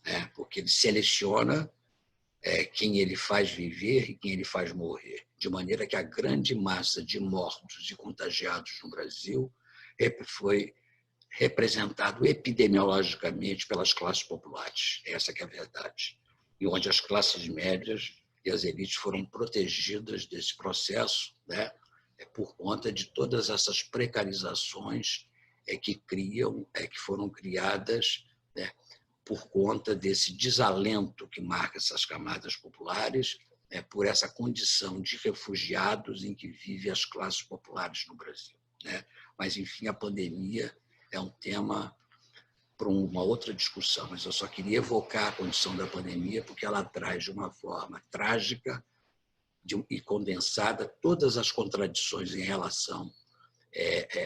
né? Porque ele seleciona quem ele faz viver e quem ele faz morrer, de maneira que a grande massa de mortos e contagiados no Brasil foi representado epidemiologicamente pelas classes populares. Essa que é a verdade. E onde as classes médias e as elites foram protegidas desse processo, né, por conta de todas essas precarizações que foram criadas, né, por conta desse desalento que marca essas camadas populares, por essa condição de refugiados em que vivem as classes populares no Brasil, né? Mas, enfim, a pandemia é um tema para uma outra discussão, mas eu só queria evocar a condição da pandemia porque ela traz de uma forma trágica e condensada todas as contradições em relação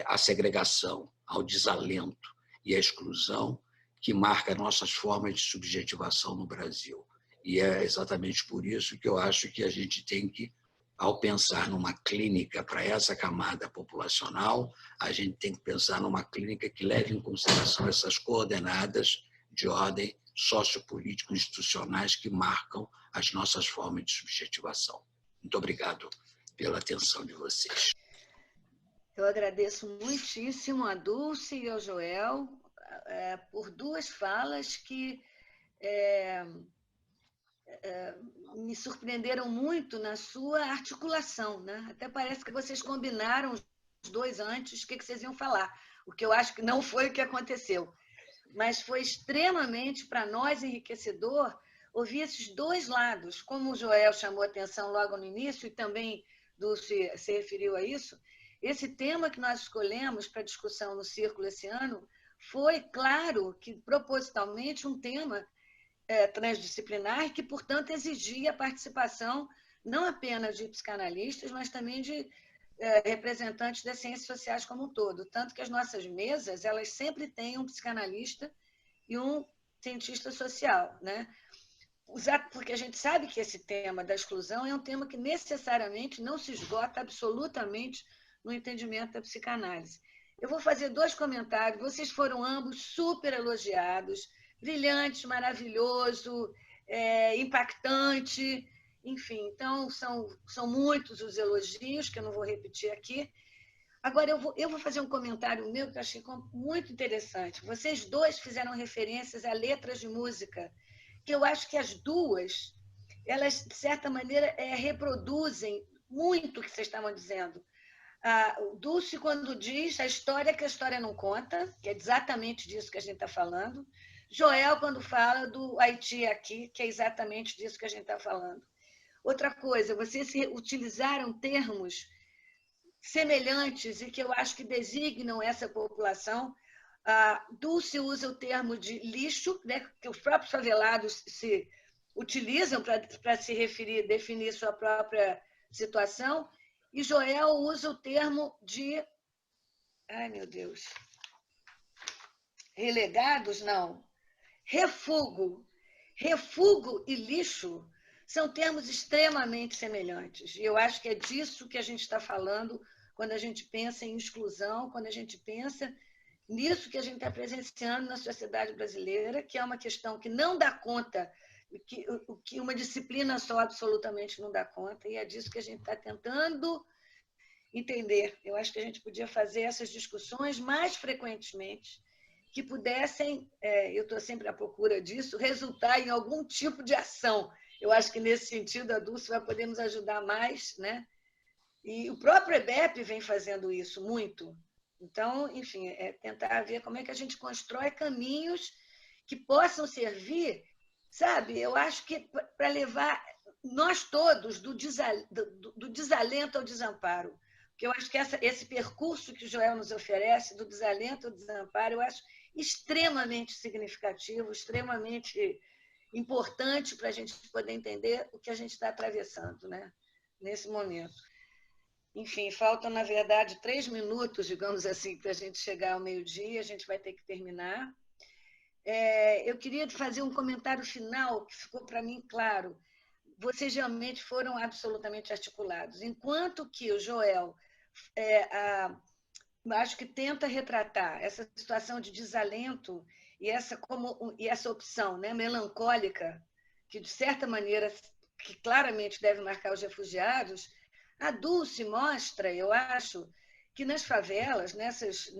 à segregação, ao desalento e à exclusão que marca nossas formas de subjetivação no Brasil. E é exatamente por isso que eu acho que a gente tem que, ao pensar numa clínica para essa camada populacional, a gente tem que pensar numa clínica que leve em consideração essas coordenadas de ordem sociopolítico-institucionais que marcam as nossas formas de subjetivação. Muito obrigado pela atenção de vocês. Eu agradeço muitíssimo a Dulce e ao Joel por duas falas que me surpreenderam muito na sua articulação, né? Até parece que vocês combinaram os dois antes o que vocês iam falar, o que eu acho que não foi o que aconteceu. Mas foi extremamente, para nós, enriquecedor ouvir esses dois lados, como o Joel chamou a atenção logo no início, e também Dulce se referiu a isso. Esse tema que nós escolhemos para discussão no Círculo esse ano foi, claro, que propositalmente um tema transdisciplinar que, portanto, exigia a participação não apenas de psicanalistas, mas também de representantes das ciências sociais como um todo. Tanto que as nossas mesas elas sempre têm um psicanalista e um cientista social, né? Porque a gente sabe que esse tema da exclusão é um tema que necessariamente não se esgota absolutamente no entendimento da psicanálise. Eu vou fazer dois comentários. Vocês foram ambos super elogiados, brilhantes, maravilhoso, impactante, enfim. Então, são muitos os elogios, que eu não vou repetir aqui. Agora, eu vou fazer um comentário meu que eu achei muito interessante. Vocês dois fizeram referências a letras de música, que eu acho que as duas, elas, de certa maneira, reproduzem muito o que vocês estavam dizendo. O Dulce, quando diz a história que a história não conta, que é exatamente disso que a gente está falando. Joel, quando fala do Haiti aqui, que é exatamente disso que a gente está falando. Outra coisa, vocês utilizaram termos semelhantes e que eu acho que designam essa população. Dulce usa o termo de lixo, né, que os próprios favelados se utilizam para se referir, definir sua própria situação, e Joel usa o termo de... Ai, meu Deus. Relegados, não. Refúgio. Refúgio e lixo são termos extremamente semelhantes. E eu acho que é disso que a gente está falando quando a gente pensa em exclusão, quando a gente pensa nisso que a gente está presenciando na sociedade brasileira, que é uma questão que não dá conta, que uma disciplina só absolutamente não dá conta, e é disso que a gente está tentando entender. Eu acho que a gente podia fazer essas discussões mais frequentemente, que pudessem, eu estou sempre à procura disso, resultar em algum tipo de ação. Eu acho que, nesse sentido, a Dulce vai poder nos ajudar mais, né? E o próprio EBEP vem fazendo isso muito. Então, enfim, tentar ver como é que a gente constrói caminhos que possam servir, sabe? Eu acho que para levar nós todos do desalento ao desamparo. Porque eu acho que esse percurso que o Joel nos oferece, do desalento ao desamparo, eu acho extremamente significativo, extremamente importante para a gente poder entender o que a gente está atravessando, né, nesse momento. Enfim, faltam, na verdade, 3 minutos, digamos assim, para a gente chegar ao meio-dia, a gente vai ter que terminar. Eu queria fazer um comentário final, que ficou para mim claro. Vocês realmente foram absolutamente articulados. Enquanto que o Joel, acho que tenta retratar essa situação de desalento e essa opção, né, melancólica, que, de certa maneira, que claramente deve marcar os refugiados, a Dulce mostra, eu acho, que nas favelas, nessas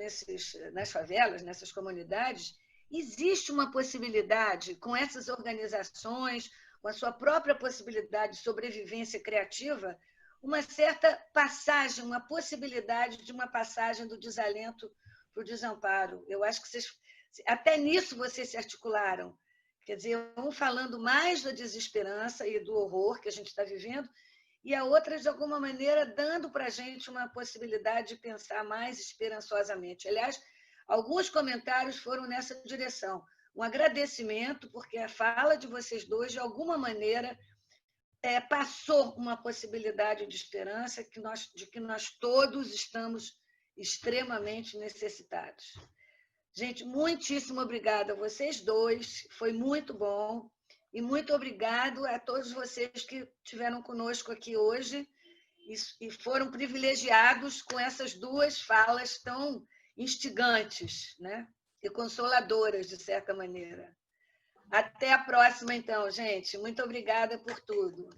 comunidades, existe uma possibilidade, com essas organizações, com a sua própria possibilidade de sobrevivência criativa, uma certa passagem, uma possibilidade de uma passagem do desalento para o desamparo. Eu acho que até nisso vocês se articularam. Quer dizer, um falando mais da desesperança e do horror que a gente está vivendo, e a outra, de alguma maneira, dando para a gente uma possibilidade de pensar mais esperançosamente. Aliás, alguns comentários foram nessa direção. Um agradecimento, porque a fala de vocês dois, de alguma maneira, passou uma possibilidade de esperança de que nós todos estamos extremamente necessitados. Gente, muitíssimo obrigada a vocês dois, foi muito bom. E muito obrigado a todos vocês que estiveram conosco aqui hoje e foram privilegiados com essas duas falas tão instigantes, né? E consoladoras, de certa maneira. Até a próxima, então, gente. Muito obrigada por tudo.